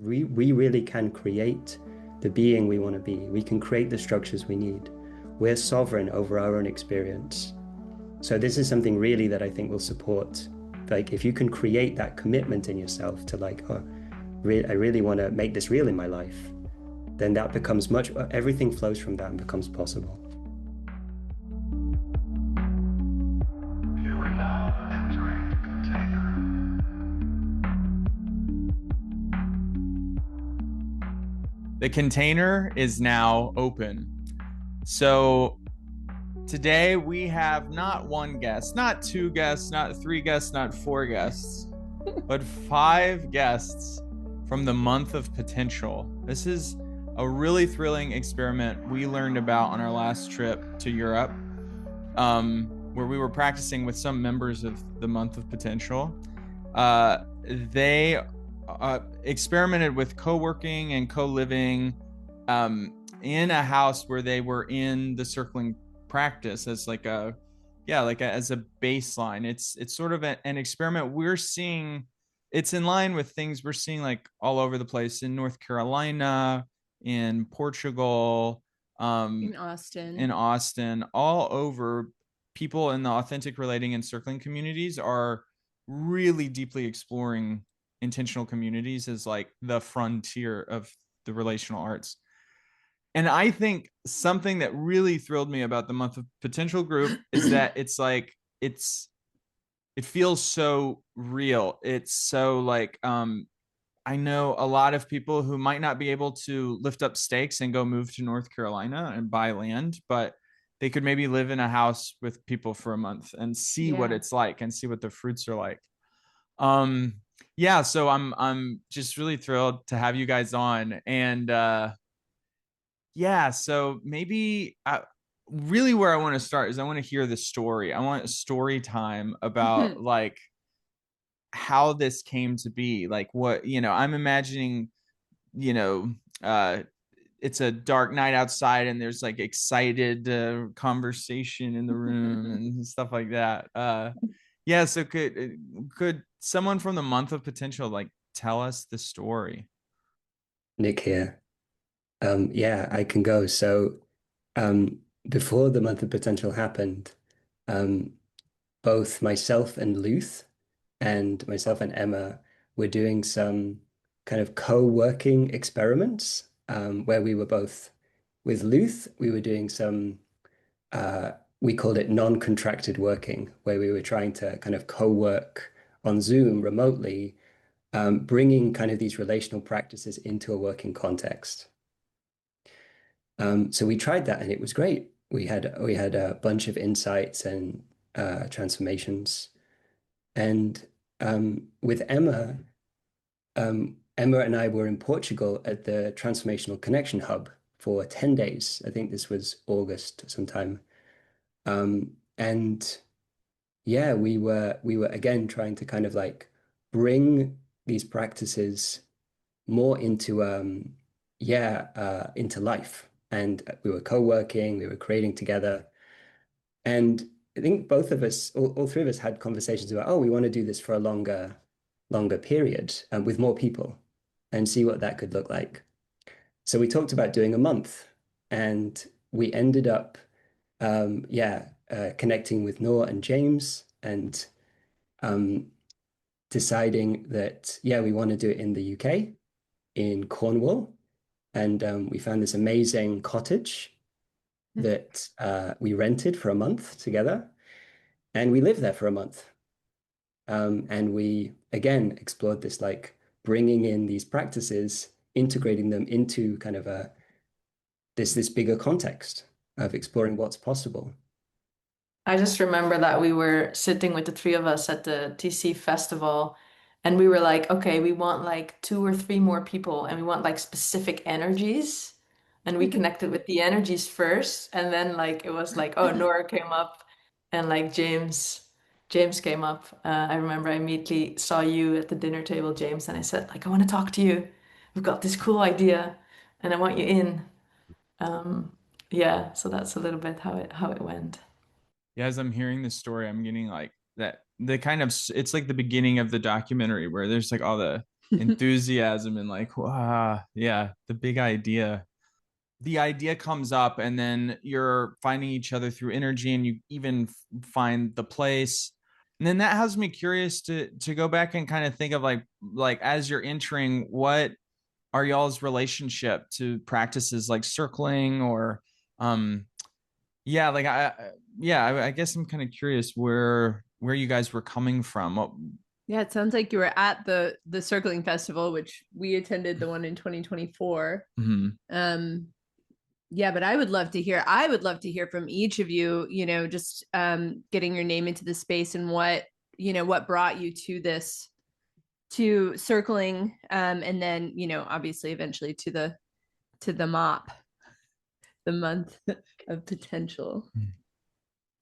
We really can create the being we want to be. We can create the structures we need. We're sovereign over our own experience. So this is something really that I think will support. Like if you can create that commitment in yourself to like, oh, I really want to make this real in my life, then that becomes everything flows from that and becomes possible. The container is now open. So today we have not one guest, not two guests, not three guests, not four guests, but five guests from the month of potential. This is a really thrilling experiment we learned about on our last trip to Europe, where we were practicing with some members of the month of potential. They experimented with co-working and co-living in a house where they were in the circling practice as like a as a baseline. It's sort of an experiment we're seeing. It's in line with things we're seeing like all over the place in North Carolina, in Portugal, In Austin. all over. People in the authentic relating and circling communities are really deeply exploring intentional communities as like the frontier of the relational arts. And I think something that really thrilled me about the month of potential group is that it feels so real. It's so like I know a lot of people who might not be able to lift up stakes and go move to North Carolina and buy land, but they could maybe live in a house with people for a month and see what it's like and see what the fruits are like. Um, yeah, so I'm just really thrilled to have you guys on, and yeah, so maybe really where I want to start is I want to hear the story. I want a story time about like how this came to be. Like what, I'm imagining, you know, uh it's a dark night outside and there's like excited conversation in the room and stuff like that. Yeah, so could someone from the month of potential like tell us the story? Nick here. Yeah, I can go. So, before the month of potential happened, um, both myself and Luth and myself and Emma were doing some kind of co-working experiments where we were both with Luth, we were doing some we called it non-contracted working, where we were trying to kind of co-work on Zoom remotely, bringing kind of these relational practices into a working context. So we tried that and it was great. We had a bunch of insights and transformations. And with Emma, Emma and I were in Portugal at the Transformational Connection Hub for 10 days. I think this was August sometime. And yeah, we were again trying to kind of like bring these practices more into into life. And we were co-working, we were creating together. And I think both of us, all three of us had conversations about, oh, we want to do this for a longer period with more people and see what that could look like. So we talked about doing a month and we ended up, connecting with Noor and James and um, deciding that, yeah, we want to do it in the UK, in Cornwall. And we found this amazing cottage that we rented for a month together. And we lived there for a month. And we, again, explored this like bringing in these practices, integrating them into kind of this bigger context of exploring what's possible. I just remember that we were sitting with the three of us at the TC festival, and we were like, okay, we want like two or three more people, and we want like specific energies. And we connected with the energies first, and then like it was like, oh, Nora came up, and like James came up. I remember I immediately saw you at the dinner table, James, and I said, like, I want to talk to you. We've got this cool idea, and I want you in. Yeah, so that's a little bit how it went. Yeah, as I'm hearing this story, I'm getting like that the kind of it's like the beginning of the documentary where there's like all the enthusiasm and like, wow, yeah, the big idea. The idea comes up, and then you're finding each other through energy, and you even find the place. And then that has me curious to go back and kind of think of like as you're entering, what are y'all's relationship to practices like circling or yeah, like I guess I'm kind of curious where you guys were coming from. Yeah, it sounds like you were at the circling festival, which we attended, the one in 2024. Yeah, but I would love to hear from each of you, just getting your name into the space and what brought you to circling, and then, obviously eventually to the MoP, the month of potential.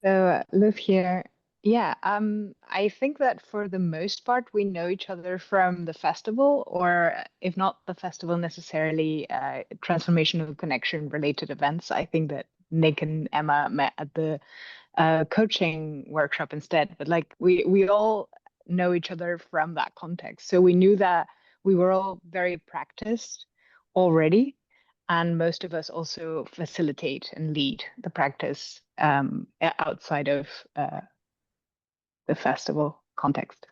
So, Liv here. Yeah, I think that for the most part, we know each other from the festival, or if not the festival necessarily, transformational connection related events. I think that Nick and Emma met at the coaching workshop instead, but like we all know each other from that context. So we knew that we were all very practiced already, and most of us also facilitate and lead the practice outside of the festival context.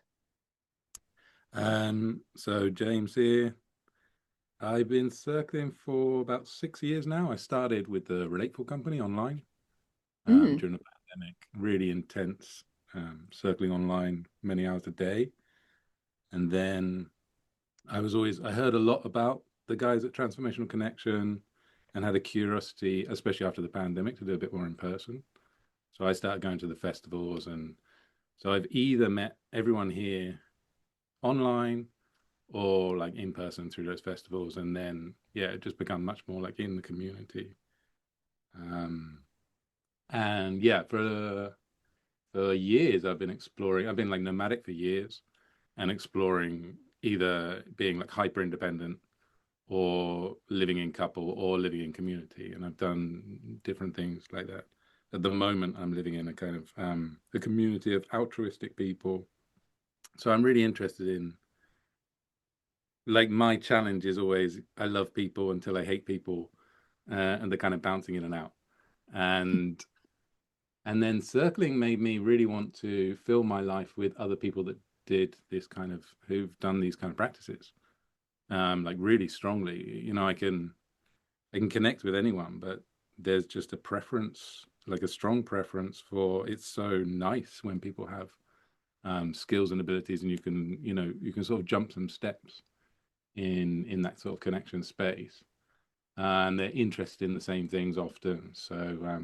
So James here. I've been circling for about 6 years now. I started with the Relateful company online during the pandemic. Really intense circling online, many hours a day. And then I heard a lot about the guys at Transformational Connection and had a curiosity, especially after the pandemic, to do a bit more in person. So I started going to the festivals, and so I've either met everyone here online or like in person through those festivals, and then it just become much more like in the community. And yeah, for years I've been exploring. I've been like nomadic for years and exploring either being like hyper independent or living in couple or living in community, and I've done different things like that. At the moment I'm living in a kind of a community of altruistic people, so I'm really interested in, like, my challenge is always I love people until I hate people, and they're kind of bouncing in and out, and then circling made me really want to fill my life with other people that did this kind of, who've done these kind of practices, like really strongly. I can connect with anyone, but there's just a preference, like a strong preference for, it's so nice when people have skills and abilities, and you can sort of jump some steps in that sort of connection space, and they're interested in the same things often. So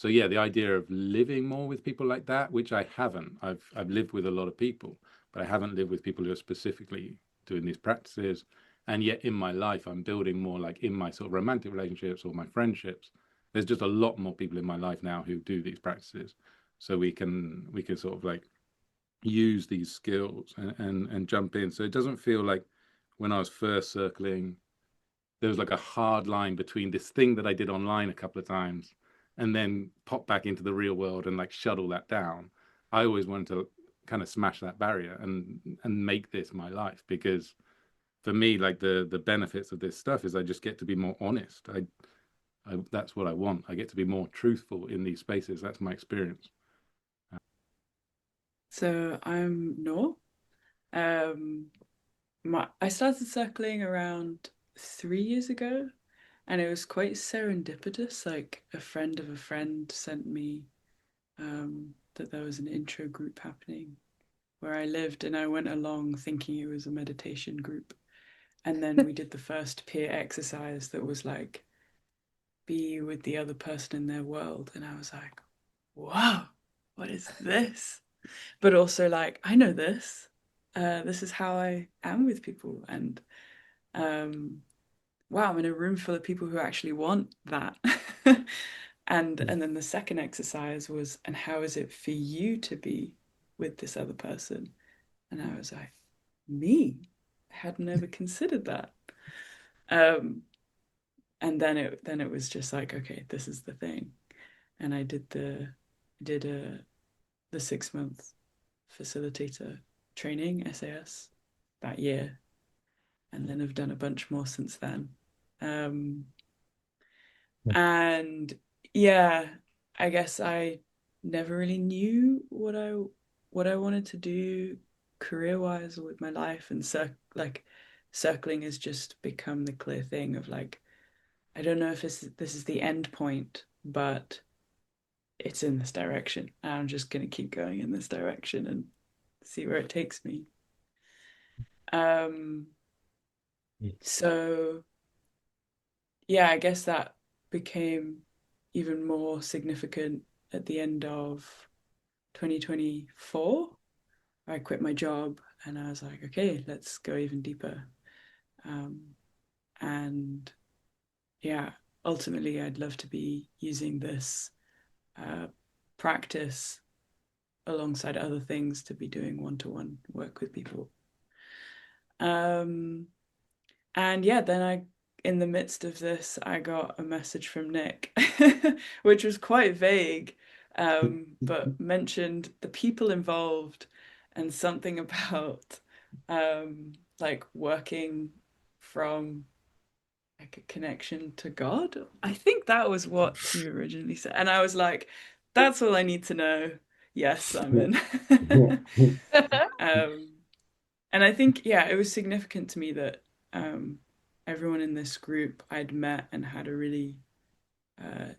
yeah, the idea of living more with people like that, which I haven't. I've lived with a lot of people, but I haven't lived with people who are specifically doing these practices. And yet in my life, I'm building more, like in my sort of romantic relationships or my friendships. There's just a lot more people in my life now who do these practices. So we can sort of like use these skills and jump in. So it doesn't feel like when I was first circling, there was like a hard line between this thing that I did online a couple of times and then pop back into the real world and like shut all that down. I always wanted to kind of smash that barrier and make this my life, because for me, like the benefits of this stuff is I just get to be more honest. I that's what I want. I get to be more truthful in these spaces. That's my experience. So I'm Noor. I started circling around 3 years ago, and it was quite serendipitous. Like a friend of a friend sent me that there was an intro group happening where I lived, and I went along thinking it was a meditation group. And then we did the first peer exercise that was like, be with the other person in their world. And I was like, wow, what is this? But also like, I know this. This is how I am with people. And wow, I'm in a room full of people who actually want that. And then the second exercise was, and how is it for you to be with this other person? And I was like, me? I had never considered that. And then it was just like, okay, this is the thing. And I did the 6 month facilitator training, SAS, that year, and then have done a bunch more since then. And yeah, I guess I never really knew what I wanted to do career-wise or with my life, and circling has just become the clear thing of like, I don't know if this is the end point, but it's in this direction. I'm just going to keep going in this direction and see where it takes me. So yeah, I guess that became even more significant at the end of 2024. I quit my job and I was like, okay, let's go even deeper. And yeah, ultimately, I'd love to be using this practice alongside other things to be doing one-to-one work with people. And yeah, then in the midst of this, I got a message from Nick, which was quite vague, but mentioned the people involved and something about like working from like a connection to God. I think that was what he originally said. And I was like, that's all I need to know. Yes, I'm in. And I think, yeah, it was significant to me that everyone in this group I'd met and had a really,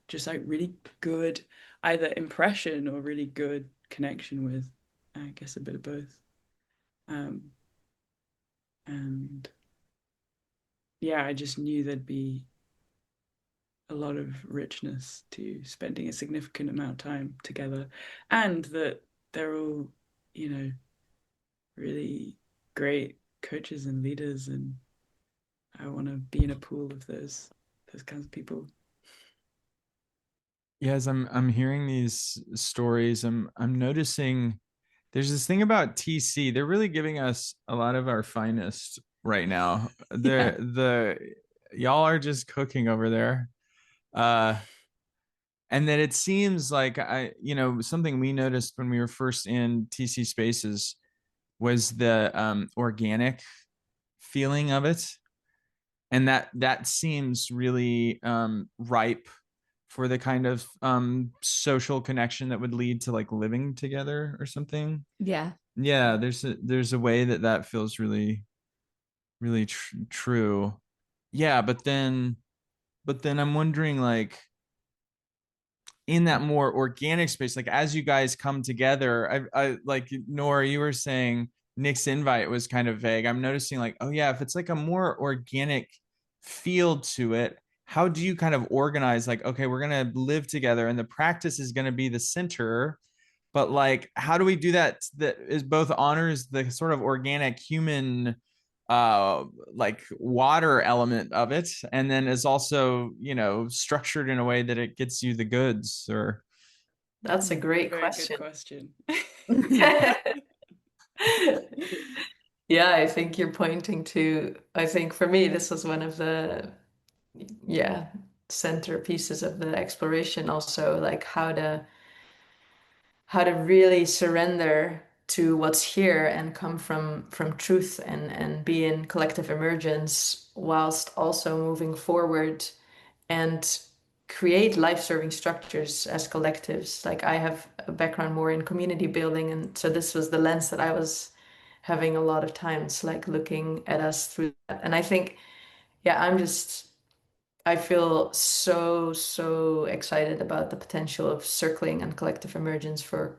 just like really good either impression or really good connection with, I guess a bit of both. And yeah, I just knew there'd be a lot of richness to spending a significant amount of time together, and that they're all, really great coaches and leaders, and I want to be in a pool of those kinds of people. Yeah, as I'm hearing these stories, I'm noticing there's this thing about TC. They're really giving us a lot of our finest right now. The y'all are just cooking over there. And that it seems like something we noticed when we were first in TC spaces was the organic feeling of it, and that seems really ripe for the kind of social connection that would lead to like living together or something. Yeah. There's a way that feels really really true. Yeah, but then I'm wondering, like, in that more organic space, like as you guys come together, I like, Nora, you were saying Nick's invite was kind of vague. I'm noticing like, oh yeah, if it's like a more organic feel to it, how do you kind of organize like, okay, we're going to live together and the practice is going to be the center, but like, how do we do that is both honors the sort of organic human like water element of it, and then is also structured in a way that it gets you the goods? Or That's a great Very question. good question. Yeah, I think you're pointing to, I think for me, this was one of the, centerpieces of the exploration also, like how to really surrender to what's here and come from truth and be in collective emergence whilst also moving forward and create life-serving structures as collectives. Like I have a background more in community building, and so this was the lens that I was having a lot of times, like looking at us through that. And I think, yeah, I feel so excited about the potential of circling and collective emergence for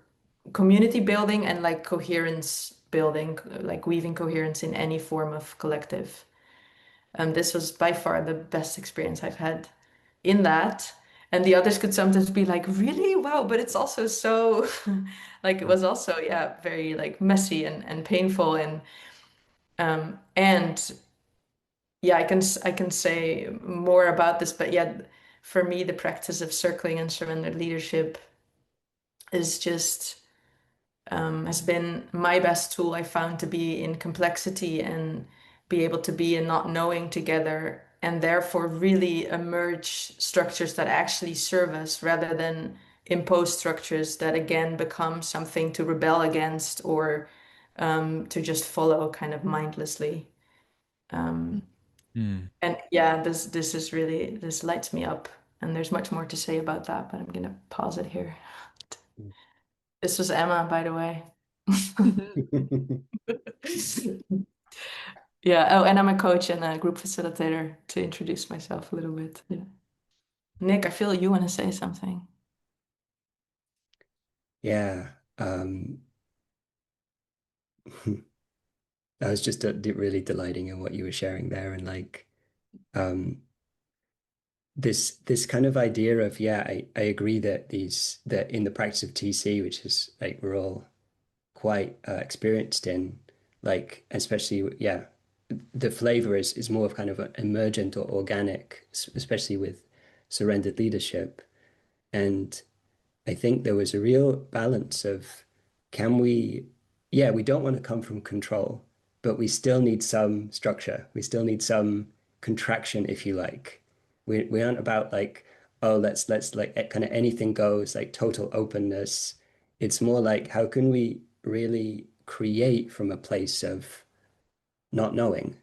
community building and like coherence building, like weaving coherence in any form of collective. And this was by far the best experience I've had in that. And the others could sometimes be like, really? Wow. But it's also so, like, it was also, yeah, very like messy and painful. And yeah, I can say more about this, but yeah, for me, the practice of circling and surrendered leadership is just has been my best tool I found to be in complexity and be able to be in not knowing together, and therefore really emerge structures that actually serve us rather than impose structures that again become something to rebel against or to just follow kind of mindlessly. And yeah, this is really, this lights me up, and there's much more to say about that, but I'm gonna pause it here. This was Emma, by the way. Yeah. Oh, and I'm a coach and a group facilitator, to introduce myself a little bit. Yeah. Nick, I feel you want to say something. Yeah. I was just really delighting in what you were sharing there, and like um, this kind of idea of, yeah, I agree that that in the practice of TC, which is like we're all quite experienced in, like especially, yeah, the flavor is more of kind of emergent or organic, especially with surrendered leadership. And I think there was a real balance of, can we, yeah, we don't want to come from control, but we still need some structure. We still need some contraction, if you like. We aren't about like, oh, let's like kind of anything goes, like total openness. It's more like, how can we really create from a place of not knowing,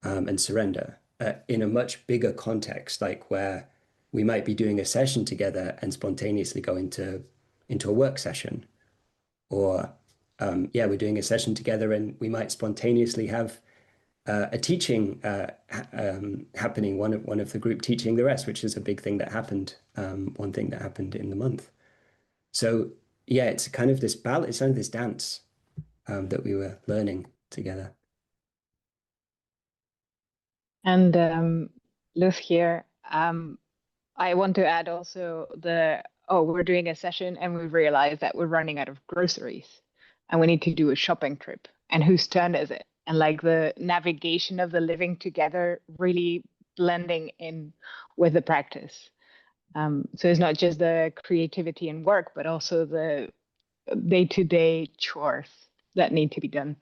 and surrender, in a much bigger context, like where we might be doing a session together and spontaneously go into a work session, or yeah, we're doing a session together and we might spontaneously have a teaching happening, one of the group teaching the rest, which is a big thing that happened, one thing that happened in the month. So yeah, it's kind of this balance, it's kind of this dance that we were learning together. And Luz here, I want to add also we're doing a session and we realize that we're running out of groceries and we need to do a shopping trip. And whose turn is it? And like the navigation of the living together really blending in with the practice. So it's not just the creativity and work, but also the day-to-day chores that need to be done.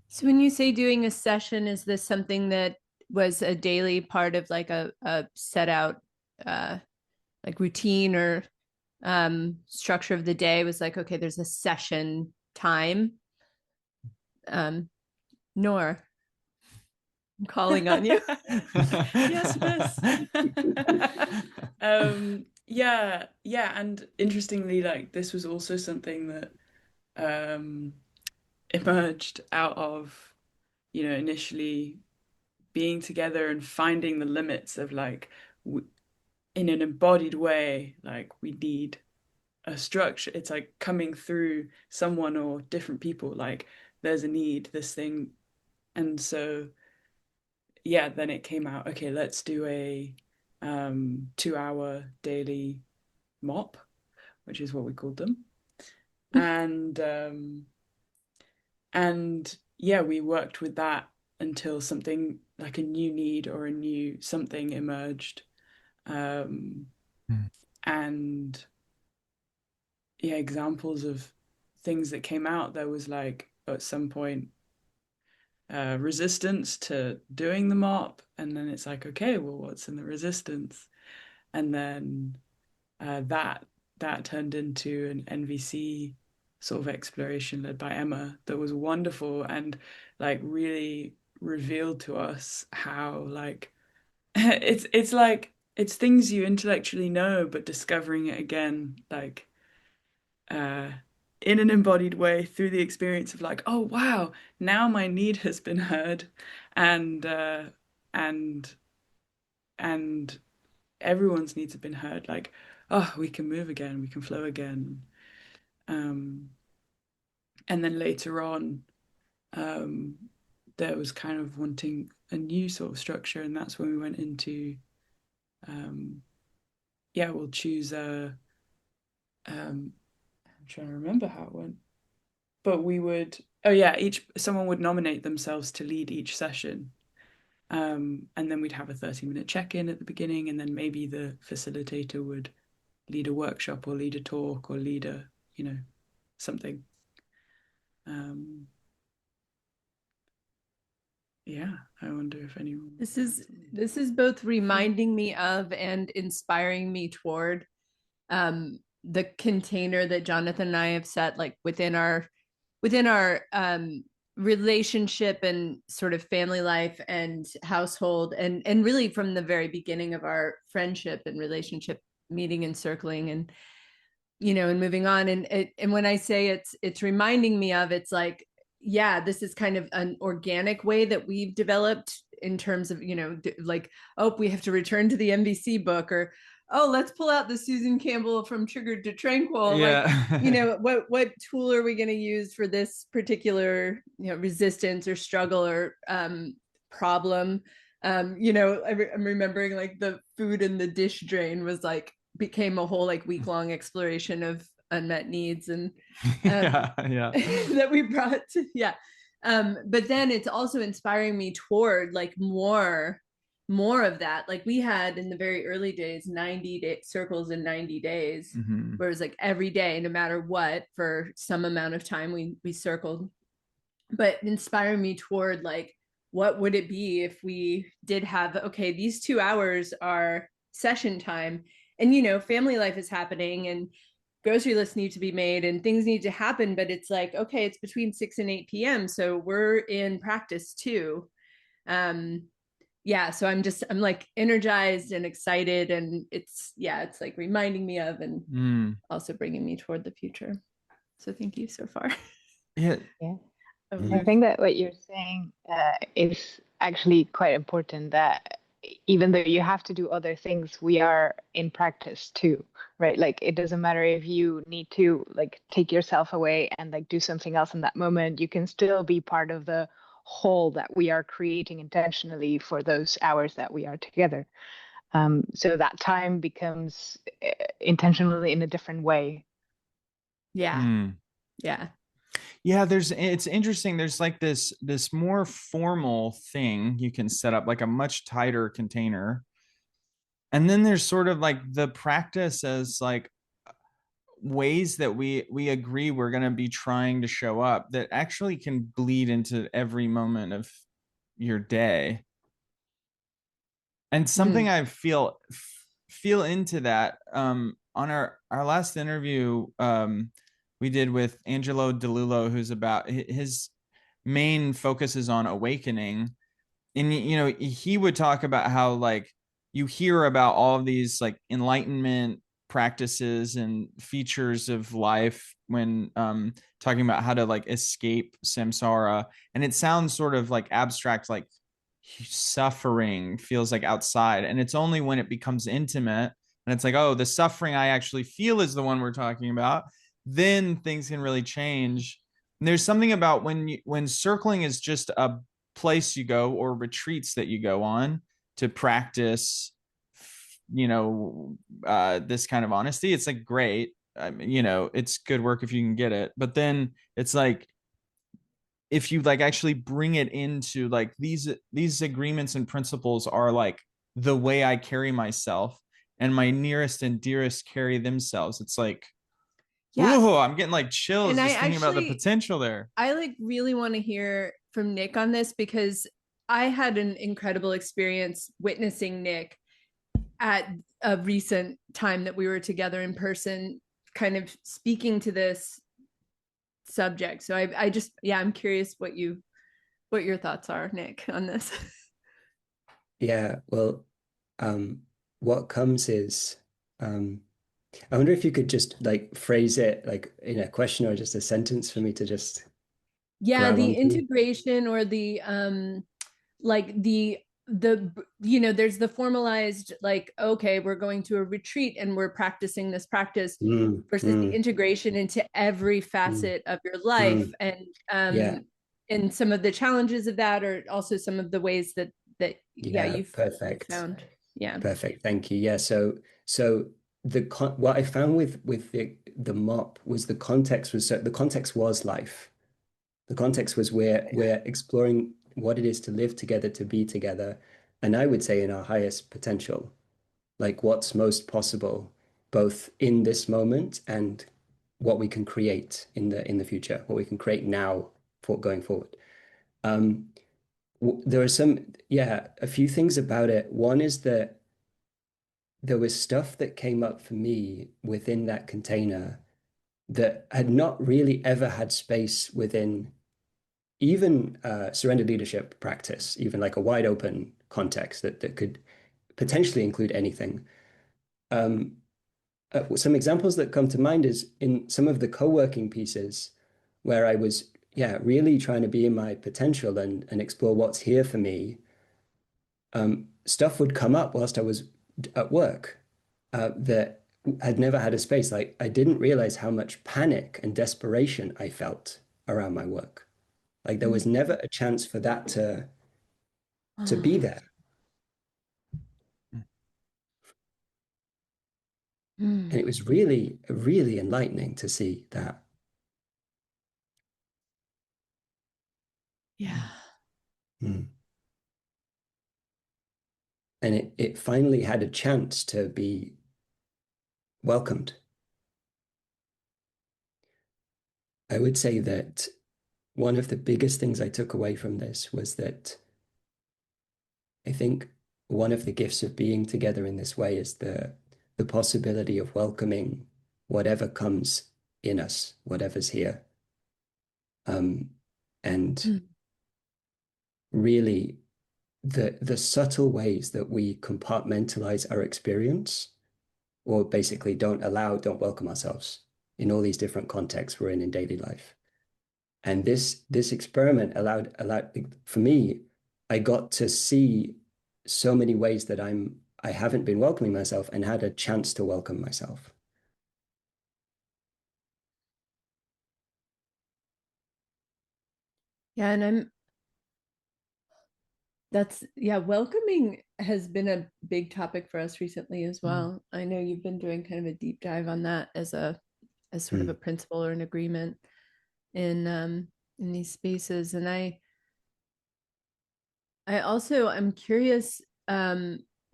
So when you say doing a session, is this something that was a daily part of like a set out like routine or structure of the day? Was like, okay, there's a session time. Nor I'm calling on you. Yes, yeah, and interestingly, like this was also something that emerged out of, initially being together and finding the limits of like in an embodied way, like we need a structure. It's like coming through someone or different people, like there's a need, this thing. And so yeah, then it came out, okay, let's do a 2-hour daily MoP, which is what we called them. And yeah, we worked with that until something like a new need or a new something emerged. And yeah, examples of things that came out, there was like at some point resistance to doing the MoP, and then it's like, okay, well, what's in the resistance? And then that turned into an NVC sort of exploration led by Emma that was wonderful, and like really revealed to us how like it's like it's things you intellectually know, but discovering it again, like in an embodied way through the experience of like, oh wow, now my need has been heard, and and and everyone's needs have been heard. Like, oh, we can move again, we can flow again. And then later on, there was kind of wanting a new sort of structure, and that's when we went into, yeah, we'll choose a. I'm trying to remember how it went, but we would. Oh yeah, someone would nominate themselves to lead each session. And then we'd have a 30-minute check-in at the beginning, and then maybe the facilitator would lead a workshop or lead a talk or lead a, something. Yeah, I wonder if anyone. This is both reminding me of and inspiring me toward the container that Jonathan and I have set like within our within our relationship and sort of family life and household, and really from the very beginning of our friendship and relationship, meeting and circling and and moving on. And when I say it's reminding me of, it's like, yeah, this is kind of an organic way that we've developed in terms of, like, oh, we have to return to the MVC book, or oh, let's pull out the Susan Campbell from Triggered to Tranquil. Yeah. Like, what tool are we going to use for this particular, resistance or struggle or problem? I'm remembering like the food in the dish drain was like, became a whole like week-long exploration of unmet needs and yeah. that we brought to, but then it's also inspiring me toward like more of that. Like we had in the very early days 90-day circles in 90 days, where it was like every day, no matter what, for some amount of time we circled. But inspiring me toward like, what would it be if we did have, okay, these 2 hours are session time, and family life is happening and grocery lists need to be made and things need to happen, but it's like, okay, it's between 6 and 8 p.m, so we're in practice too. So I'm like energized and excited, and it's like reminding me of, and also bringing me toward the future. So thank you so far. Yeah. I think that what you're saying is actually quite important, that even though you have to do other things, we are in practice too, right? Like it doesn't matter if you need to like take yourself away and like do something else in that moment, you can still be part of the whole that we are creating intentionally for those hours that we are together. So that time becomes intentionally in a different way. Yeah. It's interesting, there's like this more formal thing you can set up, like a much tighter container, and then there's sort of like the practice as like ways that we agree we're going to be trying to show up that actually can bleed into every moment of your day. And something I feel into that on our last interview we did with Angelo DeLulo, who's about his main focus is on awakening. And he would talk about how like you hear about all of these like enlightenment practices and features of life when talking about how to like escape samsara, and it sounds sort of like abstract, like suffering feels like outside, and it's only when it becomes intimate and it's like, oh, the suffering I actually feel is the one we're talking about, then things can really change. And there's something about when circling is just a place you go, or retreats that you go on to practice this kind of honesty, it's like great. I mean, it's good work if you can get it, but then it's like if you like actually bring it into like these agreements and principles are like the way I carry myself, and my nearest and dearest carry themselves, it's like, ooh, I'm getting like chills and just thinking about the potential there. I like really want to hear from Nick on this, because I had an incredible experience witnessing Nick at a recent time that we were together in person, kind of speaking to this subject. So I just, I'm curious what your thoughts are, Nick, on this. Well, what comes is, I wonder if you could just like phrase it like in a question or just a sentence for me to just grab the onto. integration, or the like the there's the formalized, like, okay, we're going to a retreat and we're practicing this practice, versus the integration into every facet of your life, and some of the challenges of that, or also some of the ways that you've perfect found. Perfect, thank you. So what I found with the MoP was the context was life. The context was we're exploring what it is to live together, to be together, and I would say in our highest potential, like what's most possible, both in this moment and what we can create in the future, what we can create now for going forward. There are a few things about it. One is that there was stuff that came up for me within that container that had not really ever had space within even surrender leadership practice, even like a wide open context that could potentially include anything. Some examples that come to mind is in some of the co-working pieces where I was, yeah, really trying to be in my potential and explore what's here for me. Stuff would come up whilst I was at work that had never had a space. Like I didn't realize how much panic and desperation I felt around my work. Like there was never a chance for that to be there. And it was really, really enlightening to see that. Yeah. Mm. And it finally had a chance to be welcomed. I would say that one of the biggest things I took away from this was that I think one of the gifts of being together in this way is the possibility of welcoming whatever comes in us, whatever's here. And really the subtle ways that we compartmentalize our experience, or basically don't welcome ourselves in all these different contexts we're in daily life. And this experiment allowed for me, I got to see so many ways that I haven't been welcoming myself and had a chance to welcome myself. Yeah, and welcoming has been a big topic for us recently as well. I know you've been doing kind of a deep dive on that as sort of a principle or an agreement in these spaces. And I'm curious,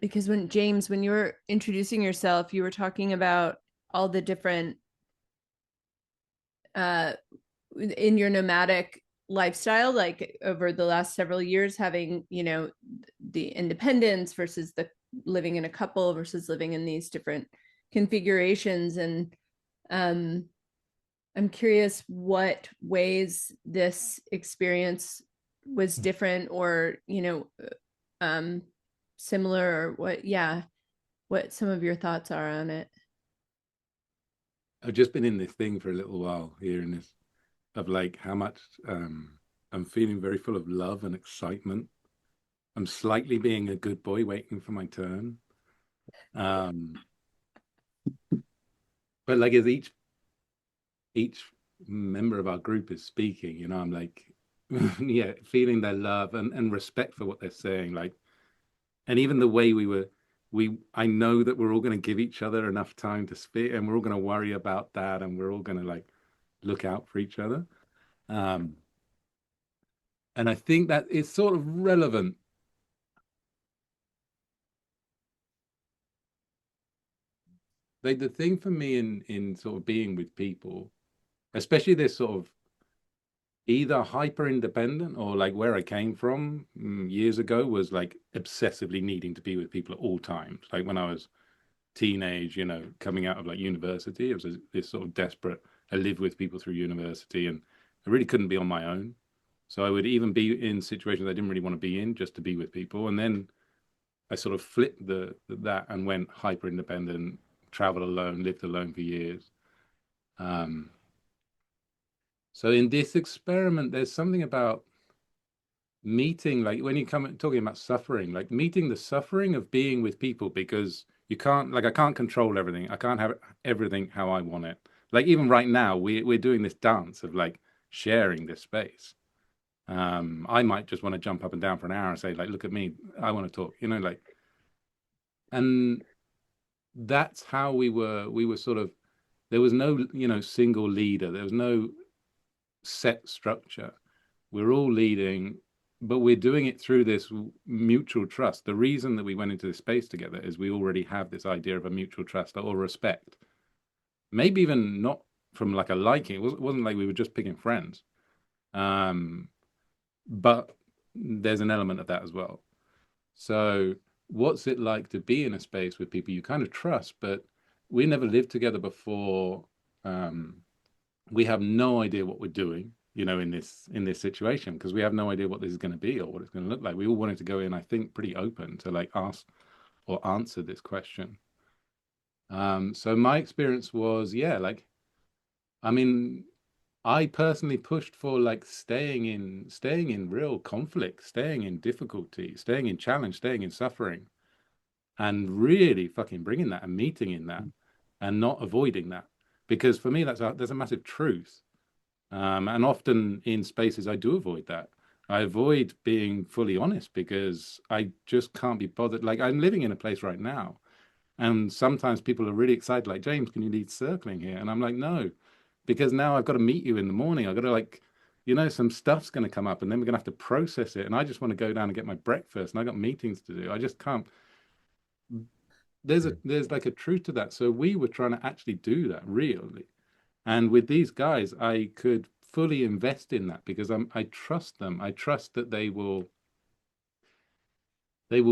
because when you were introducing yourself, you were talking about all the different in your nomadic lifestyle, like over the last several years, having, the independence versus the living in a couple versus living in these different configurations. And I'm curious what ways this experience was different or, similar, or what some of your thoughts are on it. I've just been in this thing for a little while here in this of like how much I'm feeling very full of love and excitement. I'm slightly being a good boy waiting for my turn. But like as each member of our group is speaking, I'm like, yeah, feeling their love and respect for what they're saying. Like, and even the way I know that we're all going to give each other enough time to speak, and we're all going to worry about that, and we're all going to like look out for each other. And I think that is sort of relevant. Like the thing for me in sort of being with people, especially this sort of either hyper independent or like where I came from years ago was like obsessively needing to be with people at all times. Like when I was teenage, coming out of like university, it was this sort of desperate. I lived with people through university, and I really couldn't be on my own. So I would even be in situations I didn't really want to be in just to be with people. And then I sort of flipped that and went hyper independent, traveled alone, lived alone for years. So in this experiment, there's something about meeting, like when you come talking about suffering, like meeting the suffering of being with people, because you can't, like I can't control everything. I can't have everything how I want it. Like even right now, we're doing this dance of like sharing this space. I might just want to jump up and down for an hour and say, like, look at me, I want to talk, like, and that's how we were sort of, there was no, single leader. There was no set structure. We're all leading, but we're doing it through this mutual trust. The reason that we went into this space together is we already have this idea of a mutual trust or respect. Maybe even not from like a liking. It wasn't like we were just picking friends. But there's an element of that as well. So what's it like to be in a space with people you kind of trust, but we never lived together before. we have no idea what we're doing, you know, in this situation, because we have no idea what this is going to be or what it's going to look like. We all wanted to go in, I think, pretty open to like ask or answer this question. So my experience was, yeah, like, I mean, I personally pushed for like staying in real conflict, staying in difficulty, staying in challenge, staying in suffering, and really fucking bringing that and meeting in that, and not avoiding that. Because for me, there's a massive truth. And often in spaces, I do avoid that. I avoid being fully honest because I just can't be bothered. Like, I'm living in a place right now, and sometimes people are really excited, like, James, can you lead circling here? And I'm like, no, because now I've got to meet you in the morning. I've got to, like, you know, some stuff's going to come up and then we're going to have to process it. And I just want to go down and get my breakfast and I got meetings to do. I just can't. There's like a truth to that. So we were trying to actually do that really. And with these guys, I could fully invest in that because I trust them. I trust that they will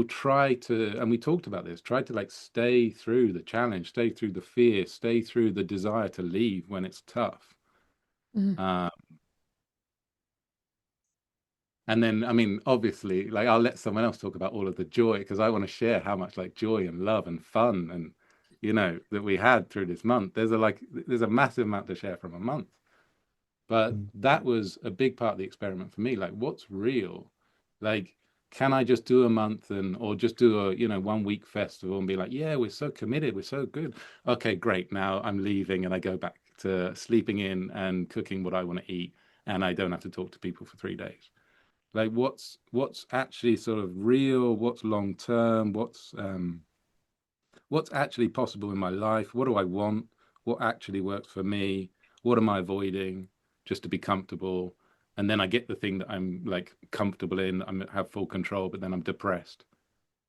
try to, and we talked about this, try to like stay through the challenge, stay through the fear, stay through the desire to leave when it's tough. Mhm. And then, I mean, obviously, like I'll let someone else talk about all of the joy because I want to share how much like joy and love and fun and, you know, that we had through this month. There's a massive amount to share from a month. But that was a big part of the experiment for me. Like, what's real? Like, can I just do a month or just do a, you know, 1 week festival and be like, yeah, we're so committed, we're so good. Okay, great. Now I'm leaving and I go back to sleeping in and cooking what I want to eat, and I don't have to talk to people for 3 days. Like, what's actually sort of real? What's long term? What's actually possible in my life? What do I want? What actually works for me? What am I avoiding just to be comfortable? And then I get the thing that I'm like comfortable in, I have full control, but then I'm depressed.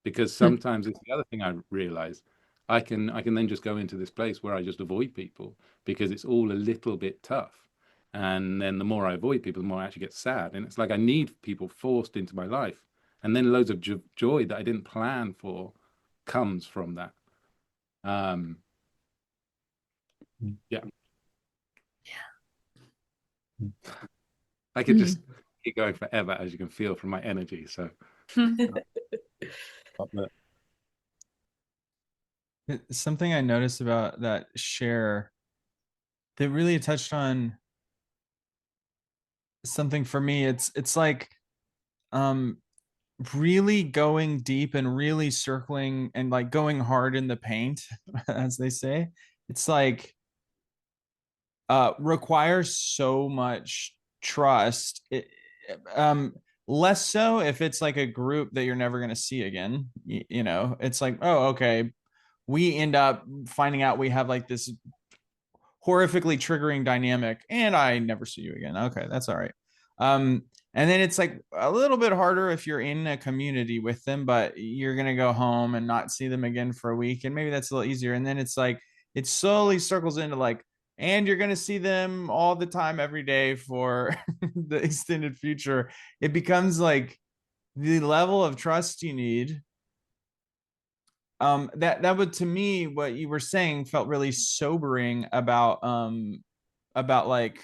Because sometimes it's the other thing I realize. I can then just go into this place where I just avoid people because it's all a little bit tough. And then the more I avoid people, the more I actually get sad. And it's like I need people forced into my life. And then loads of joy that I didn't plan for comes from that. Um, yeah, I could just keep going forever, as you can feel from my energy. So, Something I noticed about that share that really touched on something for me. It's like um really going deep and really circling and like going hard in the paint, as they say. It's like requires so much trust. Less so if it's like a group that you're never going to see again. You know, it's like, oh, okay, we end up finding out we have like this horrifically triggering dynamic and I never see you again. Okay, that's all right. Um, and then it's like a little bit harder if you're in a community with them, but you're going to go home and not see them again for a week. And maybe that's a little easier. And then it's like, it slowly circles into like, and you're going to see them all the time, every day for the extended future. It becomes like the level of trust you need. That would, to me, what you were saying felt really sobering about like,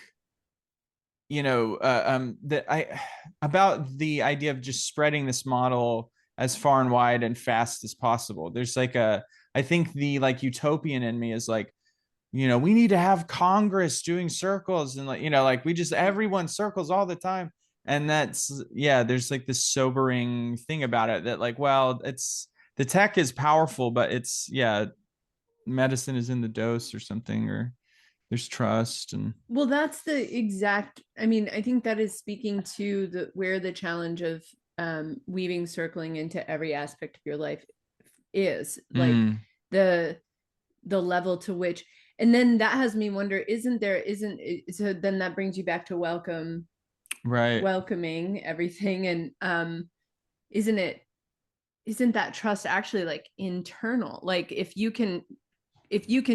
you know, that I about the idea of just spreading this model as far and wide and fast as possible. There's like I think the like utopian in me is like, you know, we need to have Congress doing circles and like, you know, like we just everyone circles all the time. And that's, yeah, there's like this sobering thing about it that like, well, it's the tech is powerful, but it's, yeah, medicine is in the dose or something, or there's trust. And Well, that's the exact, I mean, I think that is speaking to where the challenge of weaving circling into every aspect of your life is, like the level to which, and then that has me wonder, isn't so then that brings you back to right, welcoming everything, and isn't that trust actually like internal? Like if you can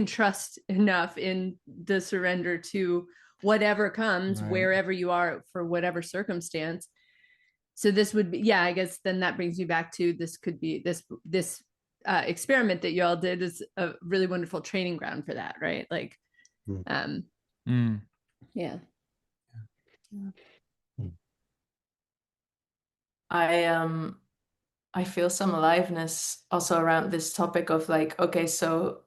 trust enough in the surrender to whatever comes, right. wherever you are for whatever circumstance. So this would be, yeah, I guess then that brings me back to, this could be this experiment that y'all did is a really wonderful training ground for that, right? Like Mm. Yeah. I feel some aliveness also around this topic of like, okay, so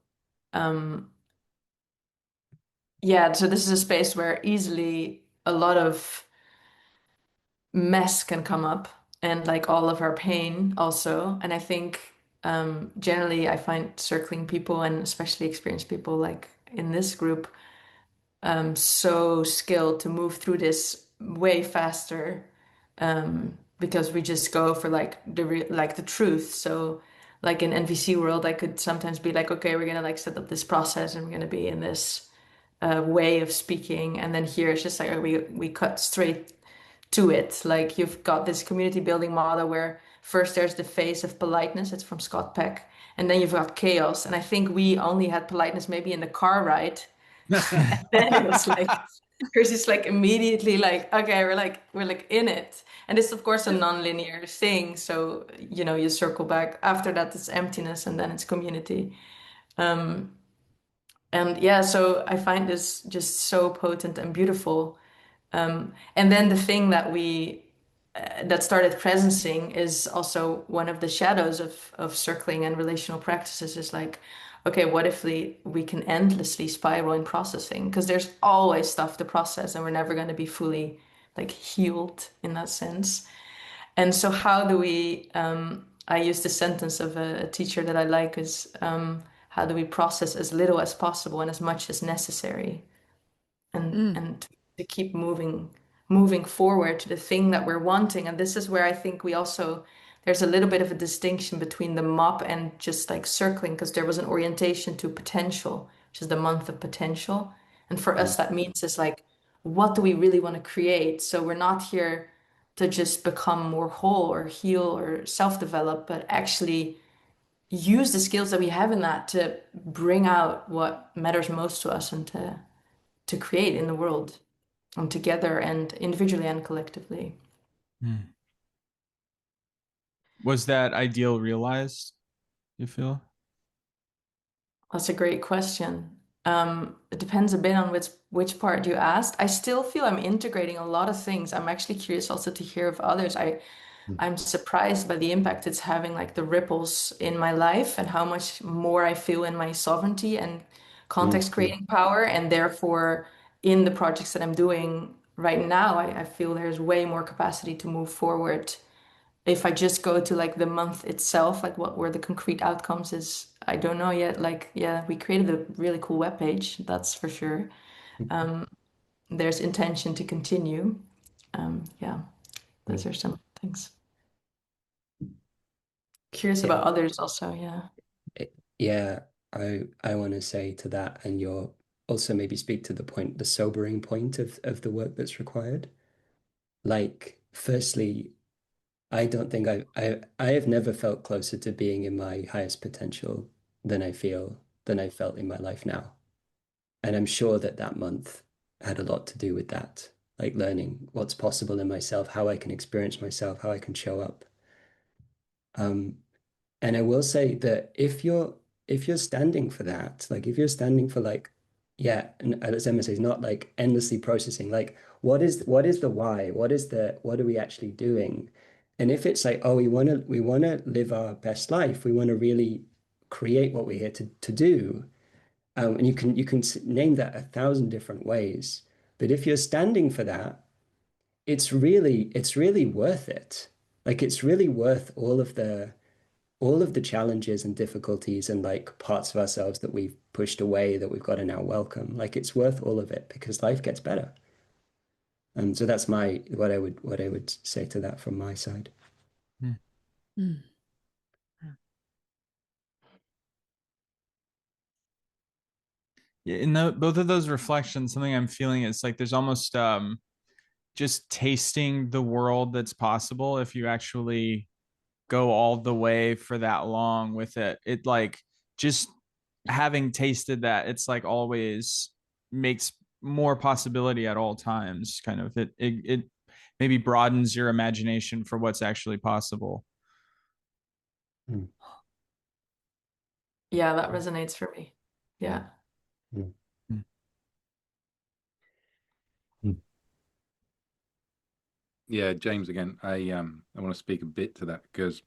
yeah, so this is a space where easily a lot of mess can come up and like all of our pain also. And I think generally I find circling people and especially experienced people like in this group so skilled to move through this way faster because we just go for like like the truth. So like in NVC world, I could sometimes be like, okay, we're gonna like set up this process and we're gonna be in this way of speaking, and then here it's just like we cut straight to it. Like you've got this community building model where first there's the phase of politeness, it's from Scott Peck, and then you've got chaos. And I think we only had politeness maybe in the car ride. And then it was like Chris is like immediately like, okay, we're like in it. And it's of course a non-linear thing. So, you know, you circle back. After that it's emptiness and then it's community. And yeah, so I find this just so potent and beautiful. And then the thing that we that started presencing is also one of the shadows of circling and relational practices is like, okay, what if we can endlessly spiral in processing? Because there's always stuff to process and we're never going to be fully like healed in that sense. And so how do we, I use the sentence of a teacher that I like is, how do we process as little as possible and as much as necessary? And to keep moving forward to the thing that we're wanting. And this is where I think we also there's a little bit of a distinction between the MoP and just like circling, because there was an orientation to potential, which is the month of potential. And for us, that means is like, what do we really want to create? So we're not here to just become more whole or heal or self-develop, but actually use the skills that we have in that to bring out what matters most to us and to create in the world and together and individually and collectively. Was that ideal realized, you feel? That's a great question. It depends a bit on which part you asked. I still feel I'm integrating a lot of things. I'm actually curious also to hear of others. I'm surprised by the impact it's having, like the ripples in my life and how much more I feel in my sovereignty and context creating power. And therefore, in the projects that I'm doing right now, I feel there's way more capacity to move forward. If I just go to like the month itself, like what were the concrete outcomes is I don't know yet. Like, yeah, we created a really cool webpage, that's for sure. There's intention to continue. Yeah, those are some things. Curious Yeah. about others also, yeah. Yeah, I want to say to that, and you're also maybe speak to the point, the sobering point of the work that's required. Like, firstly, I don't think I have never felt closer to being in my highest potential than I felt in my life now. And I'm sure that that month had a lot to do with that, like learning what's possible in myself, how I can experience myself, how I can show up. Um, And I will say that if you're standing for that, like if you're standing for like, yeah, and as Emma says, not like endlessly processing, like what is the why? What are we actually doing? And if it's like, oh, we want to live our best life, we want to really create what we're here to do. And you can name that 1,000 different ways. But if you're standing for that, it's really worth it. Like it's really worth all of the challenges and difficulties and like parts of ourselves that we've pushed away that we've got to now welcome. Like it's worth all of it because life gets better. And so that's my what I would say to that from my side. Yeah, in both of those reflections, something I'm feeling is like there's almost just tasting the world that's possible if you actually go all the way for that long with it. It like just having tasted that, it's like always makes more possibility at all times. Kind of it maybe broadens your imagination for what's actually possible. Mm. Yeah, that resonates for me. Yeah. Mm. Mm. Yeah, James again. I want to speak a bit to that because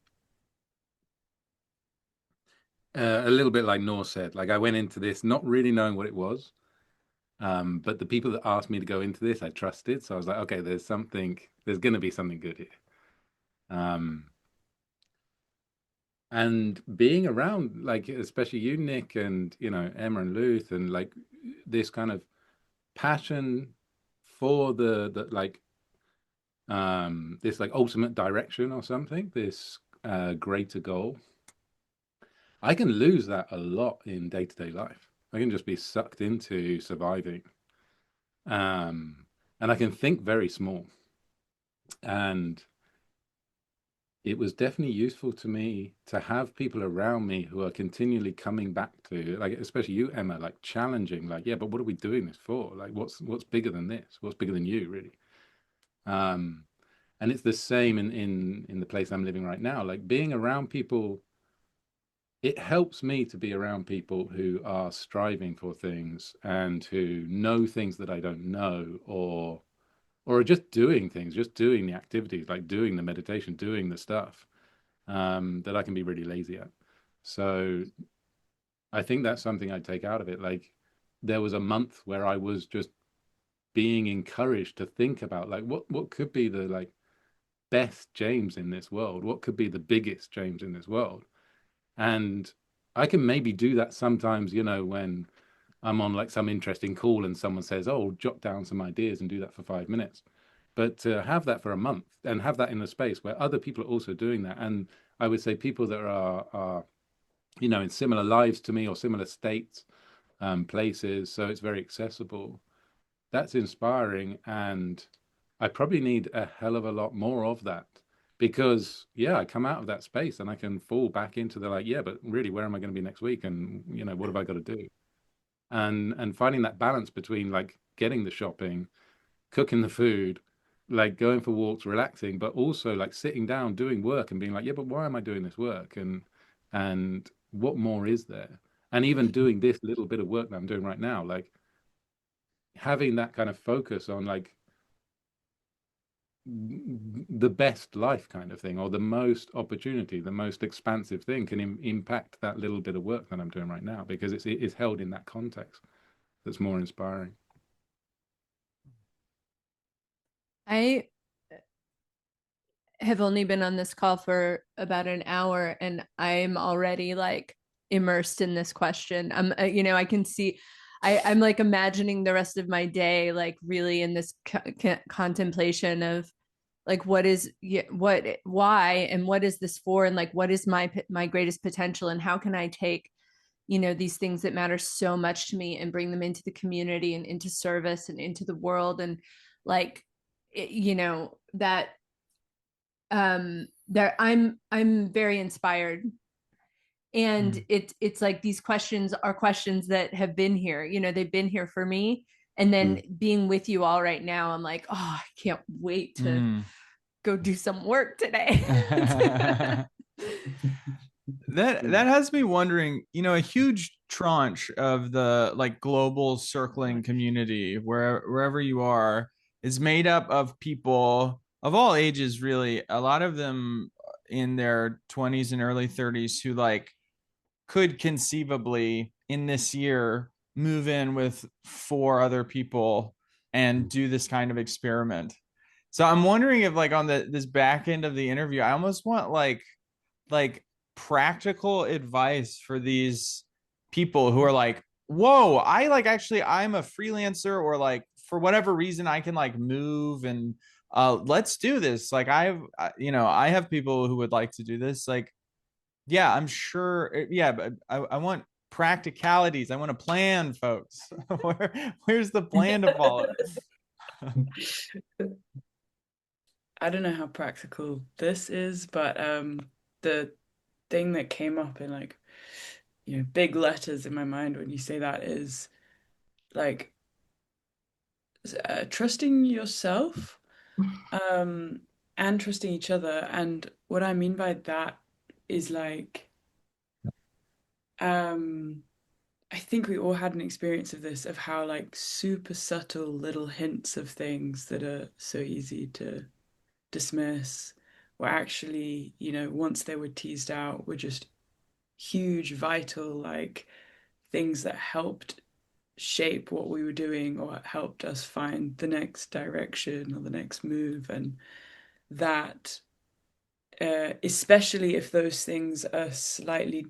a little bit like Noor said, like I went into this not really knowing what it was. But the people that asked me to go into this, I trusted. So I was like, okay, there's going to be something good here. Um, and being around, like, especially you, Nick, and, Emma and Luth, and like this kind of passion for the like, this like ultimate direction or something, this greater goal. I can lose that a lot in day-to-day life. I can just be sucked into surviving. Um, and I can think very small. And it was definitely useful to me to have people around me who are continually coming back to, like, especially you, Emma, like challenging, like, yeah, but what are we doing this for? Like, what's bigger than this? What's bigger than you, really? Um, and it's the same in the place I'm living right now. Like being around people, it helps me to be around people who are striving for things and who know things that I don't know, or are just doing things, just doing the activities, like doing the meditation, doing the stuff that I can be really lazy at. So I think that's something I take out of it. Like there was a month where I was just being encouraged to think about like what could be the like best James in this world? What could be the biggest James in this world? And I can maybe do that sometimes, when I'm on like some interesting call and someone says, "Oh, jot down some ideas and do that for 5 minutes." But to have that for a month and have that in a space where other people are also doing that, and I would say people that are in similar lives to me or similar states, places, so it's very accessible. That's inspiring, and I probably need a hell of a lot more of that because yeah, I come out of that space and I can fall back into the like, yeah, but really, where am I going to be next week, and what have I got to do? And finding that balance between like getting the shopping, cooking the food, like going for walks, relaxing, but also like sitting down, doing work and being like, yeah, but why am I doing this work? And what more is there? And even doing this little bit of work that I'm doing right now, like having that kind of focus on like the best life kind of thing, or the most opportunity, the most expansive thing can impact that little bit of work that I'm doing right now because it's held in that context that's more inspiring. I have only been on this call for about an hour and I'm already like immersed in this question. I can see I'm like imagining the rest of my day like really in this contemplation of like what why and what is this for, and like what is my greatest potential, and how can I take these things that matter so much to me and bring them into the community and into service and into the world, and like that there I'm very inspired, and it's like these questions are questions that have been here, they've been here for me, and then being with you all right now, I'm like, oh, I can't wait to go do some work today. That has me wondering, a huge tranche of the like global circling community, wherever you are, is made up of people of all ages, really. A lot of them in their 20s and early 30s who like could conceivably in this year move in with 4 other people and do this kind of experiment. So I'm wondering if like on this back end of the interview, I almost want like practical advice for these people who are like, whoa, I like actually I'm a freelancer, or like for whatever reason I can like move, and let's do this. Like I have people who would like to do this. Like, yeah, I'm sure. Yeah, but I want practicalities. I want a plan, folks. Where's the plan to follow? I don't know how practical this is, but the thing that came up in like big letters in my mind when you say that is like trusting yourself and trusting each other. And what I mean by that is like I think we all had an experience of this, of how like super subtle little hints of things that are so easy to dismiss were actually, once they were teased out, were just huge, vital, like things that helped shape what we were doing or helped us find the next direction or the next move. And that, especially if those things are slightly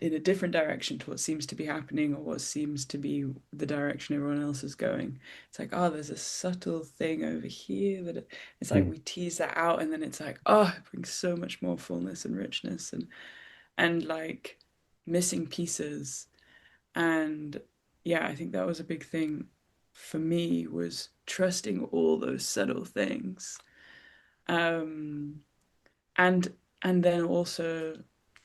in a different direction to what seems to be happening or what seems to be the direction everyone else is going. It's like, oh, there's a subtle thing over here that it's like we tease that out, and then it's like, oh, it brings so much more fullness and richness and like missing pieces. And yeah, I think that was a big thing for me, was trusting all those subtle things. Um, and and then also